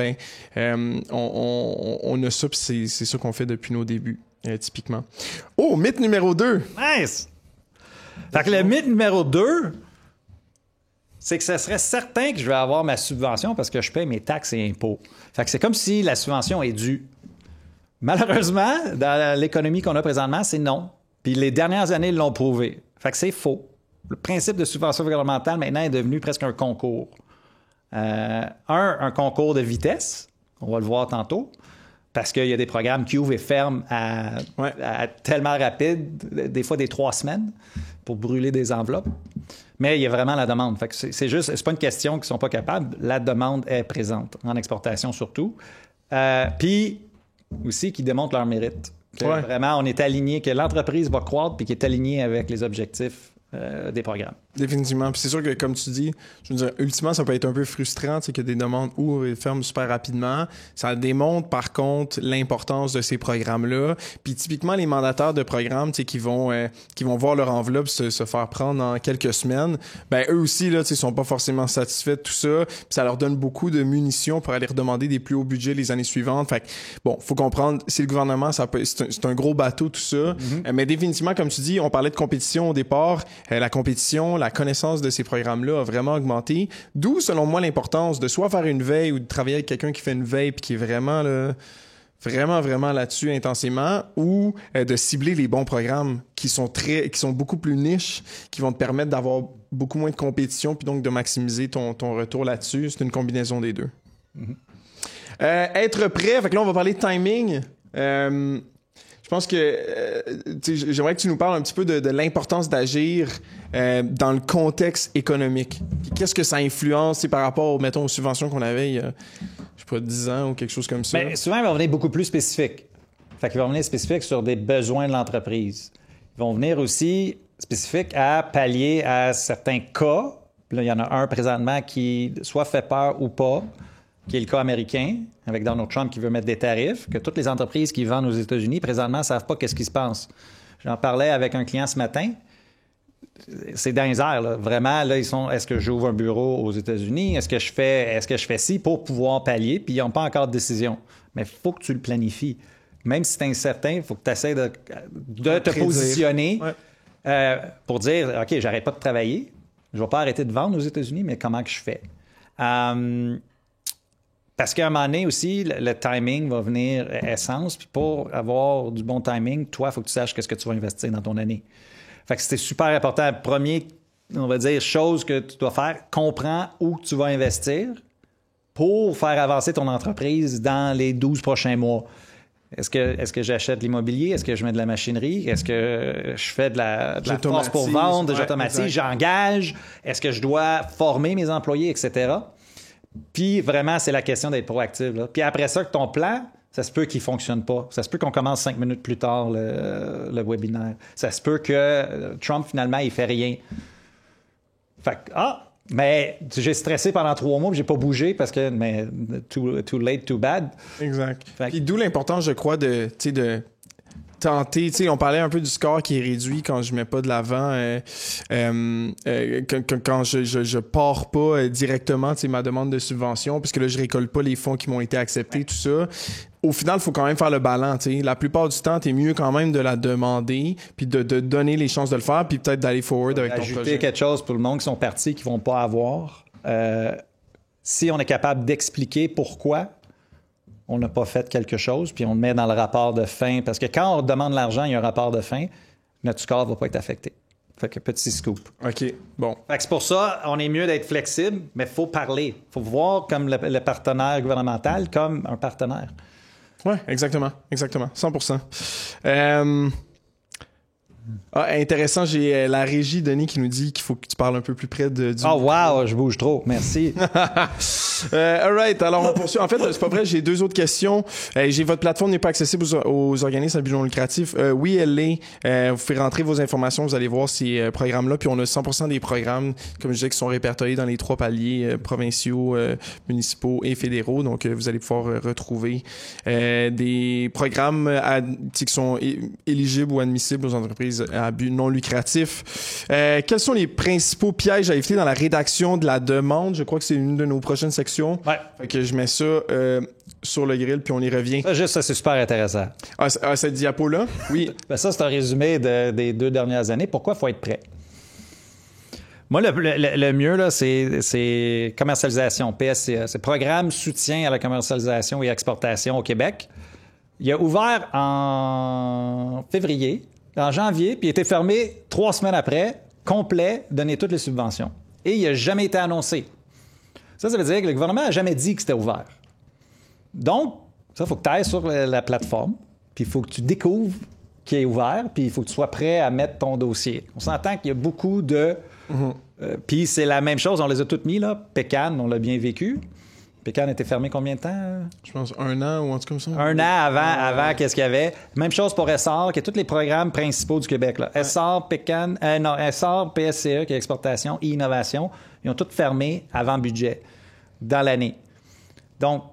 On a ça, puis c'est ça qu'on fait depuis nos débuts. Typiquement. Oh, mythe numéro 2. Nice! Fait que le mythe numéro 2, c'est que ce serait certain que je vais avoir ma subvention parce que je paye mes taxes et impôts. Fait que c'est comme si la subvention est due. Malheureusement, dans l'économie qu'on a présentement, c'est non. Puis les dernières années l'ont prouvé. Fait que c'est faux. Le principe de subvention gouvernementale, maintenant, est devenu presque un concours. Un concours de vitesse. On va le voir tantôt. Parce qu'il y a des programmes qui ouvrent et ferment à tellement rapide, des fois des 3 semaines, pour brûler des enveloppes. Mais il y a vraiment la demande. Fait que c'est pas une question qu'ils ne sont pas capables. La demande est présente, en exportation surtout. Puis aussi qui démontrent leur mérite. Vraiment, on est aligné, que l'entreprise va croître puis qui est alignée avec les objectifs des programmes. Définitivement. Puis c'est sûr que, comme tu dis, je veux dire, ultimement, ça peut être un peu frustrant, tu sais, que des demandes ouvrent et ferment super rapidement. Ça démontre, par contre, l'importance de ces programmes-là. Puis typiquement, les mandataires de programmes, tu sais, qui vont voir leur enveloppe se faire prendre en quelques semaines, eux aussi, là, tu sais, sont pas forcément satisfaits de tout ça. Puis ça leur donne beaucoup de munitions pour aller redemander des plus hauts budgets les années suivantes. Fait que, faut comprendre, c'est le gouvernement, c'est un gros bateau, tout ça. Mais définitivement, comme tu dis, on parlait de compétition au départ. La compétition, la connaissance de ces programmes-là a vraiment augmenté. D'où, selon moi, l'importance de soit faire une veille ou de travailler avec quelqu'un qui fait une veille puis qui est vraiment là-dessus intensément, ou de cibler les bons programmes qui sont beaucoup plus niches, qui vont te permettre d'avoir beaucoup moins de compétition puis donc de maximiser ton retour là-dessus. C'est une combinaison des deux. Être prêt, fait que là, on va parler de timing. Je pense que j'aimerais que tu nous parles un petit peu de l'importance d'agir dans le contexte économique. Qu'est-ce que ça influence par rapport, mettons, aux subventions qu'on avait il y a, je sais pas, 10 ans ou quelque chose comme ça? Bien, souvent, ils vont venir beaucoup plus spécifiques. Fait qu'ils vont venir spécifiques sur des besoins de l'entreprise. Ils vont venir aussi spécifiques à pallier à certains cas. Puis là, il y en a un présentement qui soit fait peur ou pas, qui est le cas américain, avec Donald Trump qui veut mettre des tarifs, que toutes les entreprises qui vendent aux États-Unis, présentement, ne savent pas qu'est-ce qui se passe. J'en parlais avec un client ce matin. C'est dans les airs, là. Vraiment, là, ils sont, est-ce que j'ouvre un bureau aux États-Unis? Est-ce que je fais ci pour pouvoir pallier? Puis ils n'ont pas encore de décision. Mais il faut que tu le planifies. Même si c'est incertain, il faut que tu essaies de te positionner pour dire, OK, j'arrête pas de travailler. Je ne vais pas arrêter de vendre aux États-Unis, mais comment que je fais? Parce qu'à un moment donné aussi, le timing va venir essence. Puis pour avoir du bon timing, toi, il faut que tu saches qu'est-ce que tu vas investir dans ton année. Fait que c'était super important. Premier, on va dire, chose que tu dois faire, comprends où tu vas investir pour faire avancer ton entreprise dans les 12 prochains mois. Est-ce que j'achète de l'immobilier? Est-ce que je mets de la machinerie? Est-ce que je fais de la force pour vendre? J'automatise, j'engage? Est-ce que je dois former mes employés, etc.? Puis vraiment, c'est la question d'être proactif. Là. Puis après ça, que ton plan, ça se peut qu'il ne fonctionne pas. Ça se peut qu'on commence 5 minutes plus tard le webinaire. Ça se peut que Trump, finalement, il ne fait rien. Fait que, mais j'ai stressé pendant 3 mois, puis j'ai pas bougé parce que, mais too late, too bad. Exact. Puis d'où l'importance, je crois, de tenter, tu sais, on parlait un peu du score qui est réduit quand je mets pas de l'avant, quand je pars pas directement, tu sais, ma demande de subvention, puisque là, je récolte pas les fonds qui m'ont été acceptés, tout ça. Au final, il faut quand même faire le ballon, tu sais. La plupart du temps, t'es mieux quand même de la demander, puis de donner les chances de le faire, puis peut-être d'aller forward avec ton projet. Ajouter quelque chose pour le monde qui sont partis, qui vont pas avoir. Si on est capable d'expliquer pourquoi on n'a pas fait quelque chose, puis on le met dans le rapport de fin, parce que quand on demande l'argent, il y a un rapport de fin, notre score va pas être affecté. Fait que petit scoop. OK, bon. Fait que c'est pour ça, on est mieux d'être flexible, mais il faut parler. Il faut voir comme le partenaire gouvernemental comme un partenaire. Oui, exactement. 100%. Intéressant, j'ai la régie, Denis, qui nous dit qu'il faut que tu parles un peu plus près du... Oh wow, je bouge trop, merci. All right, alors on poursuit. En fait, c'est pas vrai, j'ai 2 autres questions. Votre plateforme n'est pas accessible aux organismes à but non lucratif. Oui, elle l'est. Vous pouvez rentrer vos informations, vous allez voir ces programmes-là. Puis on a 100% des programmes, comme je disais, qui sont répertoriés dans les 3 paliers provinciaux, municipaux et fédéraux. Donc, vous allez pouvoir retrouver des programmes qui sont éligibles ou admissibles aux entreprises à but non lucratif. Quels sont les principaux pièges à éviter dans la rédaction de la demande? Je crois que c'est une de nos prochaines sections. Ouais. Fait que je mets ça sur le grill, puis on y revient. Ça, c'est super intéressant. Cette diapo-là? Oui. Ben ça, c'est un résumé des 2 dernières années. Pourquoi il faut être prêt? Moi, le mieux, là, c'est commercialisation, PSCE. C'est Programme Soutien à la commercialisation et exportation au Québec. Il a ouvert en février, en janvier, puis il a été fermé 3 semaines après, complet, donné toutes les subventions. Et il n'a jamais été annoncé. Ça veut dire que le gouvernement n'a jamais dit que c'était ouvert. Donc, ça, il faut que tu ailles sur la plateforme, puis il faut que tu découvres qu'il est ouvert, puis il faut que tu sois prêt à mettre ton dossier. On s'entend qu'il y a beaucoup de... puis c'est la même chose, on les a toutes mis, là. Pécan, on l'a bien vécu. Pécan était fermé combien de temps? Je pense 1 an ou un truc comme ça. 1 an avant qu'est-ce qu'il y avait. Même chose pour Essor, qui est tous les programmes principaux du Québec. Là. Essor, Pécan, Essor, PSCE, qui est exportation et innovation, ils ont tous fermé avant budget, dans l'année. Donc,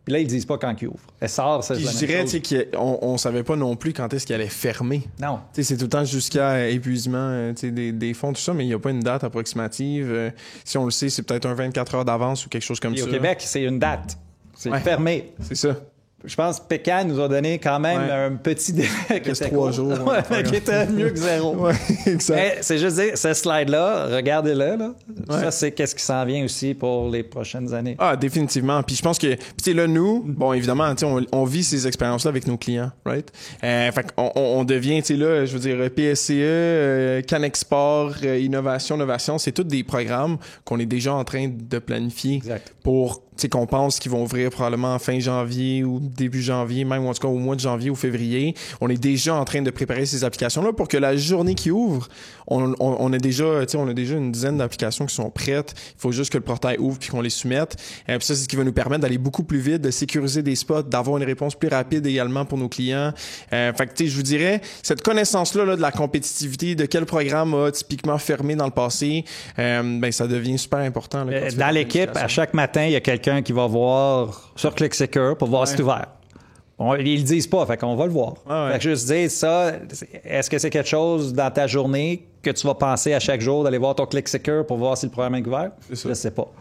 là, ils ne disent pas quand ils ouvrent. Essor, c'est la même chose. Je dirais qu'on ne savait pas non plus quand est-ce qu'il allait fermer. Non. C'est tout le temps jusqu'à épuisement des fonds, tout ça, mais il n'y a pas une date approximative. Si on le sait, c'est peut-être un 24 heures d'avance ou quelque chose comme ça. Au Québec, c'est une date. C'est fermé. C'est ça. Je pense que Pécan nous a donné quand même un petit délai qui était 3 jours. qui était mieux que 0. Ouais, exact. Mais c'est juste dire, ce slide-là, regardez-le. Là. Ça, c'est qu'est-ce qui s'en vient aussi pour les prochaines années. Définitivement. Puis je pense que, là, nous, bon, évidemment, on vit ces expériences-là avec nos clients, right? Fait qu'on devient, là, je veux dire, PSCE, Canexport, Innovation, c'est tous des programmes qu'on est déjà en train de planifier pour, qu'on pense qu'ils vont ouvrir probablement en fin janvier ou début janvier, même, ou en tout cas au mois de janvier ou février. On est déjà en train de préparer ces applications-là pour que la journée qui ouvre, on a déjà une dizaine d'applications qui sont prêtes. Il faut juste que le portail ouvre puis qu'on les soumette. Puis ça, c'est ce qui va nous permettre d'aller beaucoup plus vite, de sécuriser des spots, d'avoir une réponse plus rapide également pour nos clients. Fait que, je vous dirais, cette connaissance-là là, de la compétitivité, de quel programme a typiquement fermé dans le passé, ça devient super important. Là, dans l'équipe, à chaque matin, il y a quelqu'un qui va voir sur ClickSecure pour voir si c'est ouvert. Ils le disent pas, fait qu'on va le voir. Fait que juste dire ça, est-ce que c'est quelque chose dans ta journée que tu vas penser à chaque jour d'aller voir ton ClickSecure pour voir si le programme est ouvert? Je sais pas.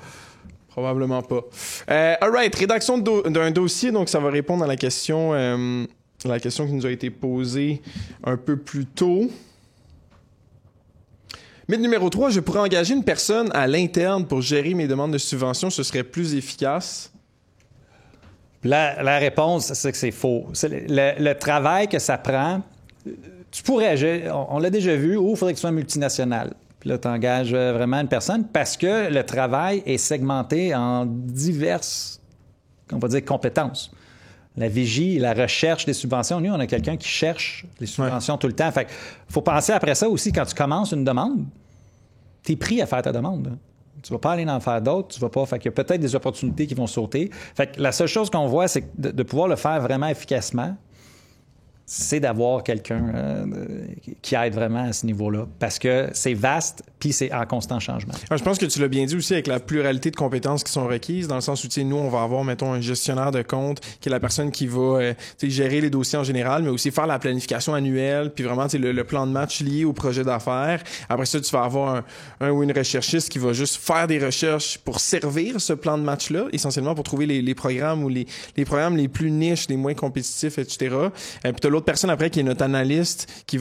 Probablement pas. All right, rédaction d'un dossier, donc ça va répondre à la question qui nous a été posée un peu plus tôt. Mythe numéro 3, je pourrais engager une personne à l'interne pour gérer mes demandes de subvention, ce serait plus efficace. La réponse, c'est que c'est faux. Le travail que ça prend, tu pourrais, on l'a déjà vu, il faudrait que ce soit multinational. Puis là, tu engages vraiment une personne parce que le travail est segmenté en diverses, on va dire, compétences. La vigie, la recherche des subventions. Nous, on a quelqu'un qui cherche les subventions tout le temps. Fait qu'il faut penser après ça aussi, quand tu commences une demande, tu es pris à faire ta demande. Là. Tu ne vas pas aller en faire d'autres, tu vas pas. Fait qu'il y a peut-être des opportunités qui vont sauter. Fait que la seule chose qu'on voit, c'est que de pouvoir le faire vraiment efficacement, c'est d'avoir quelqu'un qui aide vraiment à ce niveau-là. Parce que c'est vaste, puis c'est en constant changement. Alors, je pense que tu l'as bien dit aussi avec la pluralité de compétences qui sont requises, dans le sens où, tu sais, nous, on va avoir, mettons, un gestionnaire de compte qui est la personne qui va gérer les dossiers en général, mais aussi faire la planification annuelle, puis vraiment, tu sais, le plan de match lié au projet d'affaires. Après ça, tu vas avoir un ou une recherchiste qui va juste faire des recherches pour servir ce plan de match-là, essentiellement pour trouver les programmes ou les programmes les plus niches, les moins compétitifs, etc. Puis t'as l'autre personne après qui est notre analyste qui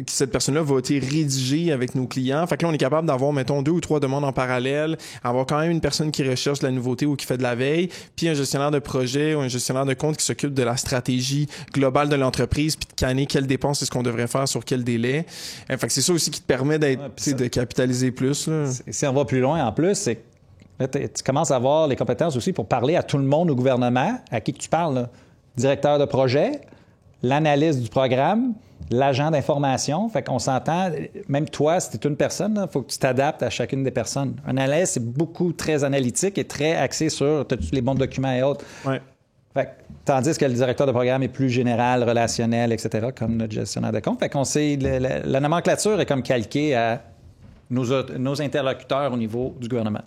cette personne-là va être rédigée avec nos clients. Fait que là, on est capable d'avoir, mettons, 2 ou 3 demandes en parallèle, avoir quand même une personne qui recherche de la nouveauté ou qui fait de la veille, puis un gestionnaire de projet ou un gestionnaire de compte qui s'occupe de la stratégie globale de l'entreprise, puis de canner quelles dépenses est-ce qu'on devrait faire sur quel délai. Fait que c'est ça aussi qui te permet de capitaliser plus. Là. Si on va plus loin, en plus, c'est que là, tu commences à avoir les compétences aussi pour parler à tout le monde au gouvernement, à qui que tu parles, là. Directeur de projet, l'analyse du programme, l'agent d'information. Fait qu'on s'entend, même toi, si tu es une personne, il faut que tu t'adaptes à chacune des personnes. Un analyste, c'est beaucoup très analytique et très axé sur les bons documents et autres. Ouais. Fait, tandis que le directeur de programme est plus général, relationnel, etc., comme notre gestionnaire de compte. Fait qu'on sait, la nomenclature est comme calquée à nos interlocuteurs au niveau du gouvernement.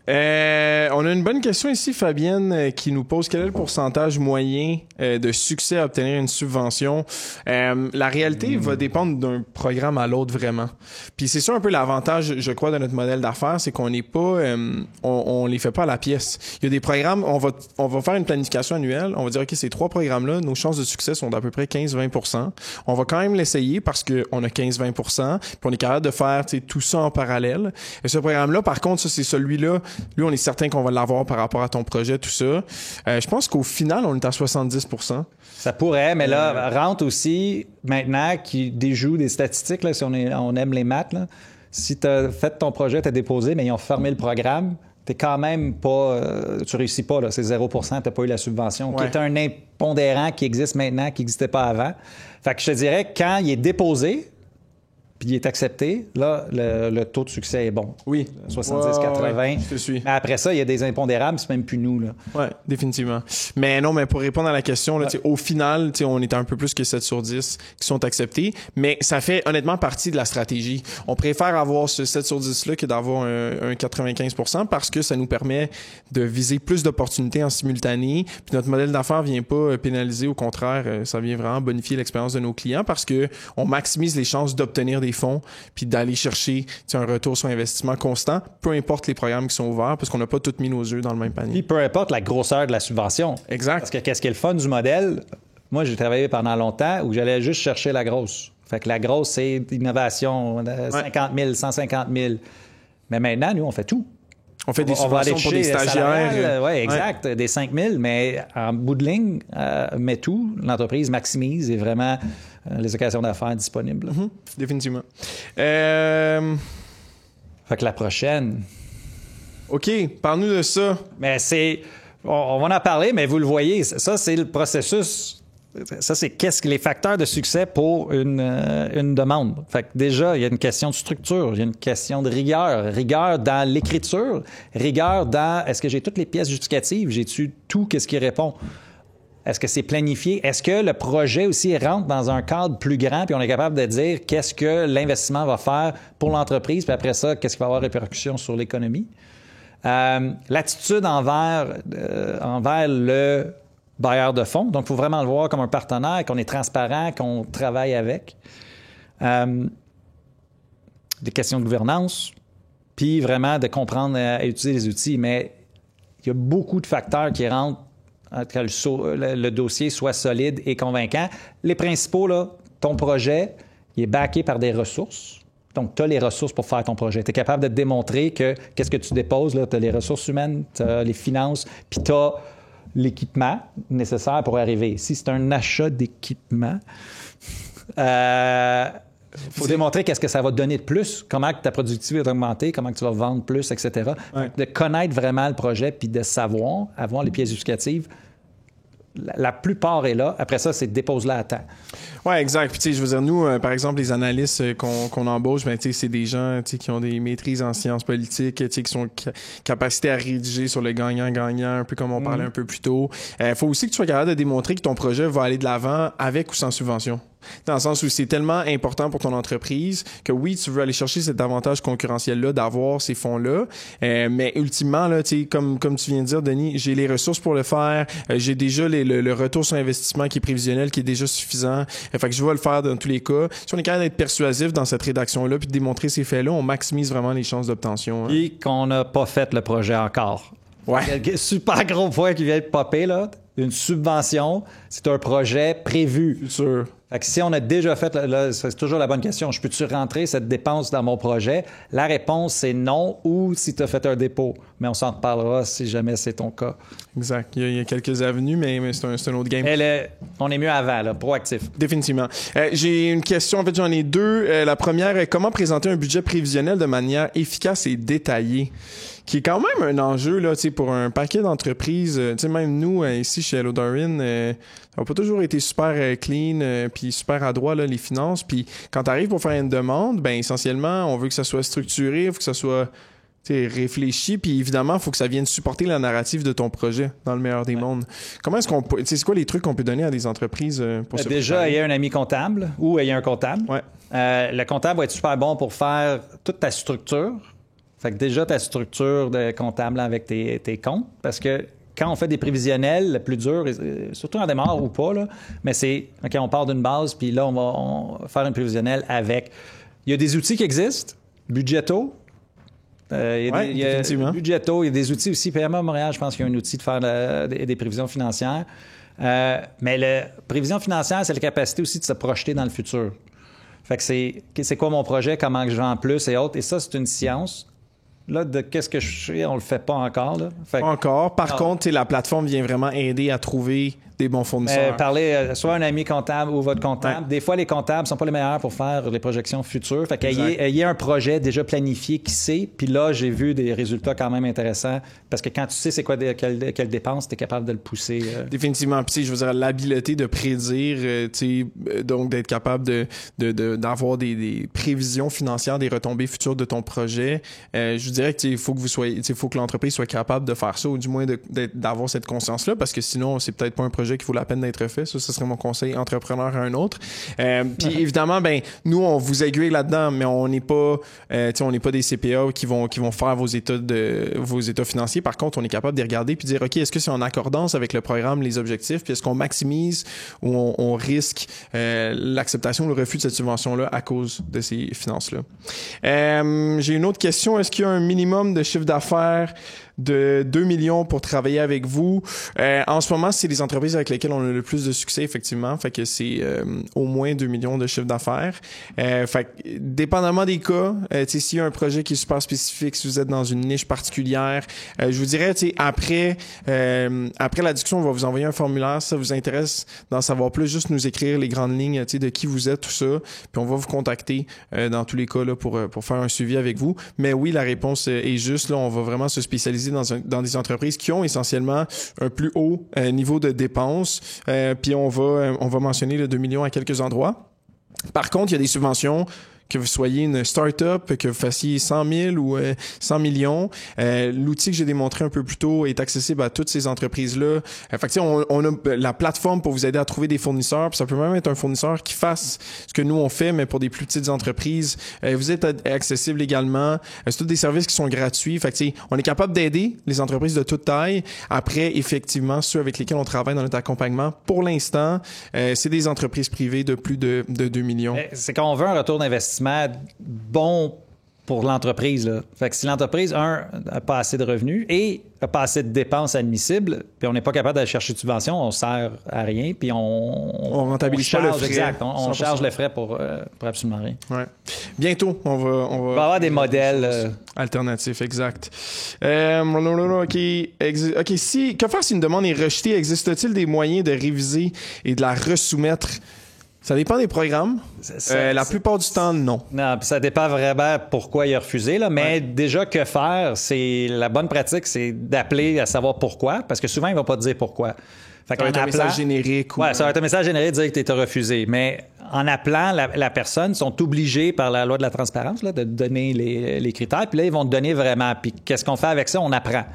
On a une bonne question ici, Fabienne, qui nous pose quel est le pourcentage moyen de succès à obtenir une subvention. La réalité va dépendre d'un programme à l'autre vraiment. Puis c'est ça un peu l'avantage, je crois, de notre modèle d'affaires, c'est qu'on n'est pas, on les fait pas à la pièce. Il y a des programmes, on va faire une planification annuelle, on va dire ok, ces 3 programmes-là, nos chances de succès sont d'à peu près 15-20%. On va quand même l'essayer parce que on a 15-20%, puis on est capable de faire tout ça en parallèle. Et ce programme-là, par contre, ça c'est celui-là. Lui, on est certain qu'on va l'avoir par rapport à ton projet, tout ça. Je pense qu'au final, on est à 70%. Ça pourrait, mais là, rentre aussi, maintenant, qui déjoue des statistiques, là, si on aime les maths, là. Si tu as fait ton projet, tu as déposé, mais ils ont fermé le programme, tu n'es quand même pas... tu réussis pas, là, c'est 0%, tu n'as pas eu la subvention, qui est un impondérant qui existe maintenant, qui n'existait pas avant. Fait que je te dirais, quand il est déposé, puis il est accepté, là, le taux de succès est bon. Oui. 70-80. Je te suis. Mais après ça, il y a des impondérables, c'est même plus nous, là. Oui, définitivement. Mais non, mais pour répondre à la question, là, au final, on est un peu plus que 7 sur 10 qui sont acceptés. Mais ça fait honnêtement partie de la stratégie. On préfère avoir ce 7 sur 10-là que d'avoir un 95% parce que ça nous permet de viser plus d'opportunités en simultané. Puis notre modèle d'affaires vient pas pénaliser, au contraire, ça vient vraiment bonifier l'expérience de nos clients parce que on maximise les chances d'obtenir des fonds puis d'aller chercher un retour sur investissement constant, peu importe les programmes qui sont ouverts, parce qu'on n'a pas tous mis nos œufs dans le même panier. Puis peu importe la grosseur de la subvention. Exact. Parce que qu'est-ce qui est le fun du modèle? Moi, j'ai travaillé pendant longtemps où j'allais juste chercher la grosse. Fait que la grosse, c'est l'innovation, 50 000, 150 000. Mais maintenant, nous, on fait tout. On fait des subventions pour des stagiaires. Oui, exact. Des 5 000, mais en bout de ligne, met tout. L'entreprise maximise et vraiment les occasions d'affaires disponibles. Mm-hmm. Définitivement. Fait que la prochaine... OK, parle-nous de ça. Mais c'est... On va en parler, mais vous le voyez, ça, c'est le processus... Ça, c'est les facteurs de succès pour une demande. Fait que déjà, il y a une question de structure, il y a une question de rigueur. Rigueur dans l'écriture, rigueur dans est-ce que j'ai toutes les pièces justificatives, j'ai-tu tout, qu'est-ce qui répond? Est-ce que c'est planifié? Est-ce que le projet aussi rentre dans un cadre plus grand puis on est capable de dire qu'est-ce que l'investissement va faire pour l'entreprise puis après ça, qu'est-ce qui va avoir répercussion sur l'économie? L'attitude envers le bailleur de fonds. Donc, il faut vraiment le voir comme un partenaire, qu'on est transparent, qu'on travaille avec. Des questions de gouvernance, puis vraiment de comprendre et utiliser les outils. Mais il y a beaucoup de facteurs qui rentrent pour que le dossier soit solide et convaincant. Les principaux, là, ton projet, il est backé par des ressources. Donc, tu as les ressources pour faire ton projet. Tu es capable de te démontrer que qu'est-ce que tu déposes, tu as les ressources humaines, tu as les finances, puis tu as l'équipement nécessaire pour arriver. Si c'est un achat d'équipement, faut démontrer qu'est-ce que ça va te donner de plus, comment que ta productivité va augmenter, comment que tu vas vendre plus, etc. Ouais. De connaître vraiment le projet puis de savoir, avoir les pièces justificatives. La plupart est là. Après ça, c'est dépose-la à temps. Oui, exact. Puis, tu sais, je veux dire, nous, par exemple, les analystes qu'on embauche, ben, tu sais, c'est des gens, tu sais, qui ont des maîtrises en sciences politiques, tu sais, qui sont capacités à rédiger sur le gagnant-gagnant, un peu comme on parlait un peu plus tôt. Faut aussi que tu sois capable de démontrer que ton projet va aller de l'avant avec ou sans subvention. Dans le sens où c'est tellement important pour ton entreprise que oui, tu veux aller chercher cet avantage concurrentiel-là, d'avoir ces fonds-là, mais ultimement, là, tu sais, comme tu viens de dire, Denis, j'ai les ressources pour le faire, j'ai déjà le retour sur investissement qui est prévisionnel, qui est déjà suffisant, fait que je vais le faire dans tous les cas. Si on est capable d'être persuasif dans cette rédaction-là puis de démontrer ces faits-là, on maximise vraiment les chances d'obtention. Hein. Puis qu'on n'a pas fait le projet encore. Ouais. Super gros point qui vient de popper, là. Une subvention, c'est un projet prévu. Sûr. Fait que si on a déjà fait, là, c'est toujours la bonne question, je peux-tu rentrer cette dépense dans mon projet? La réponse, c'est non, ou si tu as fait un dépôt. Mais on s'en reparlera si jamais c'est ton cas. Exact. Il y a quelques avenues, mais c'est un autre game. On est mieux avant, là, proactif. Définitivement. J'ai une question, en fait, j'en ai deux. La première est comment présenter un budget prévisionnel de manière efficace et détaillée? Qui est quand même un enjeu là, pour un paquet d'entreprises. Même nous, ici chez Hello Darwin, ça n'a pas toujours été super clean puis super adroit, là, les finances. Puis quand tu arrives pour faire une demande, ben essentiellement, on veut que ça soit structuré, il faut que ça soit réfléchi, puis évidemment, il faut que ça vienne supporter la narrative de ton projet dans le meilleur des mondes. Comment est-ce qu'on peut... C'est quoi les trucs qu'on peut donner à des entreprises pour se Déjà, préparer? il y a un ami comptable ou il y a un comptable. Ouais. Le comptable va être super bon pour faire toute ta structure. Fait que déjà, ta structure de comptable là, avec tes comptes, parce que quand on fait des prévisionnels, le plus dur, surtout en démarre ou pas, là, mais c'est, OK, on part d'une base, puis là, on va faire une prévisionnelle avec... Il y a des outils qui existent, Budgeto. Effectivement. Budgeto, il y a des outils aussi. PMA Montréal, je pense qu'il y a un outil de faire des prévisions financières. Mais la prévision financière, c'est la capacité aussi de se projeter dans le futur. Fait que c'est quoi mon projet, comment que je vends plus et autres. Et ça, c'est une science. Là, de qu'est-ce que je sais, on le fait pas encore. Là. Pas encore. Par contre, la plateforme vient vraiment aider à trouver des bons fournisseurs. Parler soit un ami comptable ou votre comptable. Ouais. Des fois, les comptables sont pas les meilleurs pour faire les projections futures. Fait qu'il y a un projet déjà planifié qui sait. Puis là, j'ai vu des résultats quand même intéressants. Parce que quand tu sais c'est quoi quelle dépense, tu es capable de le pousser. Définitivement. Puis, je veux dire, l'habileté de prédire, donc d'être capable d'avoir des prévisions financières, des retombées futures de ton projet. Je dirais qu'il faut que l'entreprise soit capable de faire ça, ou du moins d'avoir cette conscience-là, parce que sinon, c'est peut-être pas un projet qui vaut la peine d'être fait. Ça serait mon conseil entrepreneur à un autre. Puis évidemment, ben nous, on vous aiguille là-dedans, mais on n'est pas, on n'est pas des CPA qui vont faire vos états financiers. Par contre, on est capable de les regarder puis de dire, OK, est-ce que c'est en accordance avec le programme, les objectifs, puis est-ce qu'on maximise ou on risque l'acceptation ou le refus de cette subvention-là à cause de ces finances-là. J'ai une autre question. Est-ce qu'il y a un minimum de chiffre d'affaires de 2 millions pour travailler avec vous? En ce moment, c'est les entreprises avec lesquelles on a le plus de succès, effectivement. Fait que c'est au moins 2 millions de chiffre d'affaires. Fait que, dépendamment des cas, s'il y a un projet qui est super spécifique, si vous êtes dans une niche particulière, je vous dirais, après la discussion, on va vous envoyer un formulaire. Si ça vous intéresse d'en savoir plus, juste nous écrire les grandes lignes, de qui vous êtes, tout ça. Puis on va vous contacter dans tous les cas là, pour faire un suivi avec vous. Mais oui, la réponse est juste. Là, on va vraiment se spécialiser dans des entreprises qui ont essentiellement un plus haut niveau de dépenses. Puis on va mentionner le 2 millions à quelques endroits. Par contre, il y a des subventions, que vous soyez une start-up, que vous fassiez 100 000 ou 100 millions. L'outil que j'ai démontré un peu plus tôt est accessible à toutes ces entreprises-là. Fait que, on a la plateforme pour vous aider à trouver des fournisseurs. Puis ça peut même être un fournisseur qui fasse ce que nous on fait, mais pour des plus petites entreprises. Vous êtes accessible également. C'est tous des services qui sont gratuits. Fait que, on est capable d'aider les entreprises de toute taille. Après, effectivement, ceux avec lesquels on travaille dans notre accompagnement, pour l'instant, c'est des entreprises privées de plus de 2 millions. C'est qu'on veut un retour d'investissement bon pour l'entreprise. Là. Fait que si l'entreprise, n'a pas assez de revenus et n'a pas assez de dépenses admissibles, puis on n'est pas capable d'aller chercher de subvention, on ne sert à rien, puis on rentabilise pas le frais. Exact, on charge les frais pour absolument rien. Ouais. Bientôt, on va avoir des modèles alternatifs, exact. OK, que faire si une demande est rejetée? Existe-t-il des moyens de réviser et de la resoumettre? Ça dépend des programmes. La plupart du temps, non. Non, ça dépend vraiment pourquoi il a refusé. Là. Mais déjà, que faire? La bonne pratique, c'est d'appeler à savoir pourquoi, parce que souvent, il ne va pas te dire pourquoi. Fait ça va être un message générique. Ça va être un message générique de dire que tu étais refusé. Mais en appelant la personne, ils sont obligés par la loi de la transparence là, de donner les critères. Puis là, ils vont te donner vraiment. Puis qu'est-ce qu'on fait avec ça? On apprend.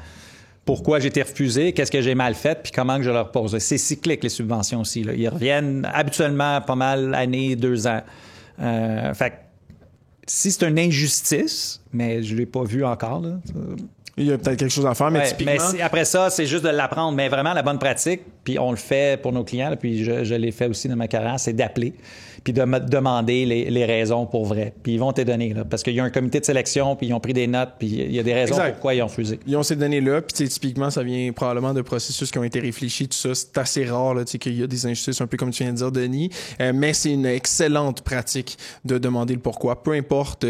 Pourquoi j'ai été refusé, qu'est-ce que j'ai mal fait, puis comment que je leur pose. C'est cyclique, les subventions aussi. Là. Ils reviennent habituellement pas mal année, 2 ans. Fait que si c'est une injustice, mais je ne l'ai pas vu encore, là, il y a peut-être quelque chose à faire, mais typiquement... Mais après ça, c'est juste de l'apprendre. Mais vraiment, la bonne pratique, puis on le fait pour nos clients, là, puis je l'ai fait aussi dans ma carrière, c'est d'appeler, puis de me demander les raisons pour vrai. Puis ils vont te donner, là, parce qu'il y a un comité de sélection, puis ils ont pris des notes, puis il y a des raisons pourquoi ils ont refusé. Ils ont ces données-là, puis typiquement, ça vient probablement de processus qui ont été réfléchis, tout ça. C'est assez rare là, qu'il y a des injustices, un peu comme tu viens de dire, Denis, mais c'est une excellente pratique de demander le pourquoi. Peu importe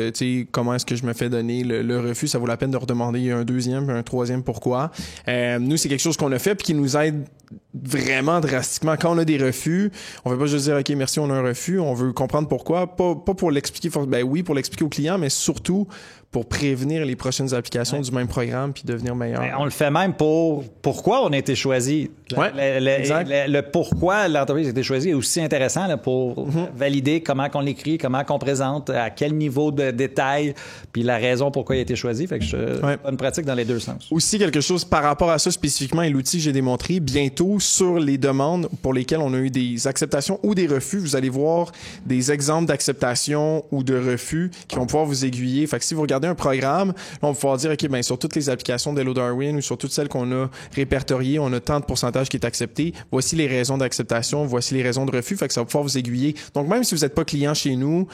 comment est-ce que je me fais donner le refus, ça vaut la peine de redemander un deuxième, puis un troisième pourquoi. Nous, c'est quelque chose qu'on a fait, puis qui nous aide vraiment drastiquement. Quand on a des refus, on veut pas juste dire « OK, merci, on a un refus », on veut comprendre pourquoi, pas pour l'expliquer, oui, pour l'expliquer au client, mais surtout pour prévenir les prochaines applications du même programme puis devenir meilleur. On le fait même pour pourquoi on a été choisi. Le pourquoi l'entreprise a été choisie est aussi intéressant là, pour valider comment on l'écrit, comment on présente, à quel niveau de détail, puis la raison pourquoi il a été choisi. Fait que bonne pratique dans les deux sens. Aussi quelque chose par rapport à ça spécifiquement et l'outil que j'ai démontré, bientôt sur les demandes pour lesquelles on a eu des acceptations ou des refus, vous allez voir des exemples d'acceptation ou de refus qui vont pouvoir vous aiguiller. Fait que si vous regardez un programme, là, on va pouvoir dire, OK, ben, sur toutes les applications d'Hello Darwin ou sur toutes celles qu'on a répertoriées, on a tant de pourcentage qui est accepté. Voici les raisons d'acceptation, voici les raisons de refus. Fait que ça va pouvoir vous aiguiller. Donc, même si vous n'êtes pas client chez nous,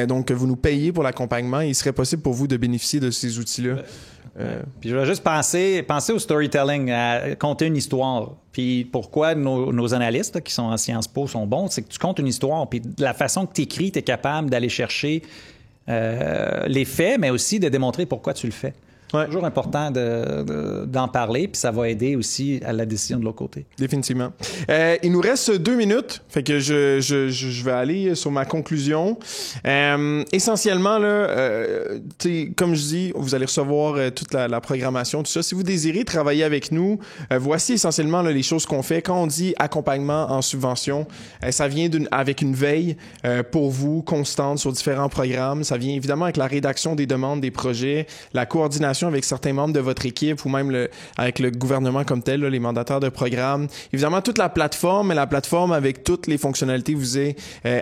donc vous nous payez pour l'accompagnement, il serait possible pour vous de bénéficier de ces outils-là. Puis je vais juste penser au storytelling, à conter une histoire. Puis pourquoi nos analystes là, qui sont en Sciences Po sont bons, c'est que tu comptes une histoire. Puis de la façon que tu écris, tu es capable d'aller chercher les faits, mais aussi de démontrer pourquoi tu le fais. C'est toujours important d'en parler, puis ça va aider aussi à la décision de l'autre côté. Définitivement. Il nous reste 2 minutes, fait que je vais aller sur ma conclusion. Essentiellement, là, comme je dis, vous allez recevoir toute la programmation, tout ça. Si vous désirez travailler avec nous, voici essentiellement là, les choses qu'on fait. Quand on dit accompagnement en subvention, ça vient avec une veille pour vous constante sur différents programmes. Ça vient évidemment avec la rédaction des demandes, des projets, la coordination avec certains membres de votre équipe ou même avec le gouvernement comme tel, là, les mandataires de programme. Évidemment, toute la plateforme, mais la plateforme avec toutes les fonctionnalités vous est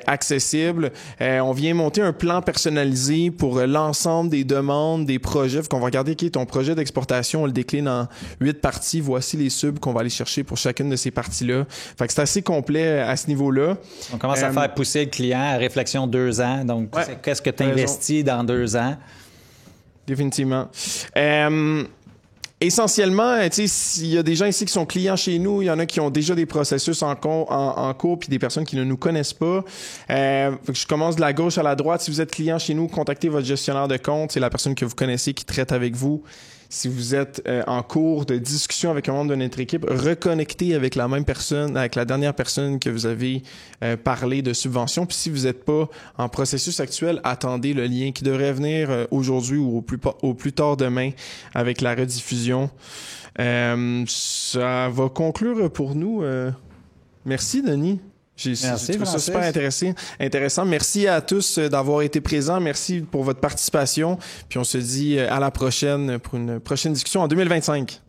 accessible. On vient monter un plan personnalisé pour l'ensemble des demandes, des projets. Qu'on va regarder qui est ton projet d'exportation. On le décline en 8 parties. Voici les subs qu'on va aller chercher pour chacune de ces parties-là. Fait que c'est assez complet à ce niveau-là. On commence à faire pousser le client à réflexion 2 ans. Donc, qu'est-ce que tu investis dans 2 ans? Définitivement. Essentiellement, s'il y a des gens ici qui sont clients chez nous, il y en a qui ont déjà des processus en cours, puis des personnes qui ne nous connaissent pas. Je commence de la gauche à la droite. Si vous êtes client chez nous, contactez votre gestionnaire de compte. C'est la personne que vous connaissez qui traite avec vous. Si vous êtes en cours de discussion avec un membre de notre équipe, reconnectez avec la même personne, avec la dernière personne que vous avez parlé de subvention. Puis si vous n'êtes pas en processus actuel, attendez le lien qui devrait venir aujourd'hui ou au plus tard demain avec la rediffusion. Ça va conclure pour nous. Merci, Denis. J'ai trouvé ça super intéressant. Merci à tous d'avoir été présents. Merci pour votre participation. Puis on se dit à la prochaine pour une prochaine discussion en 2025.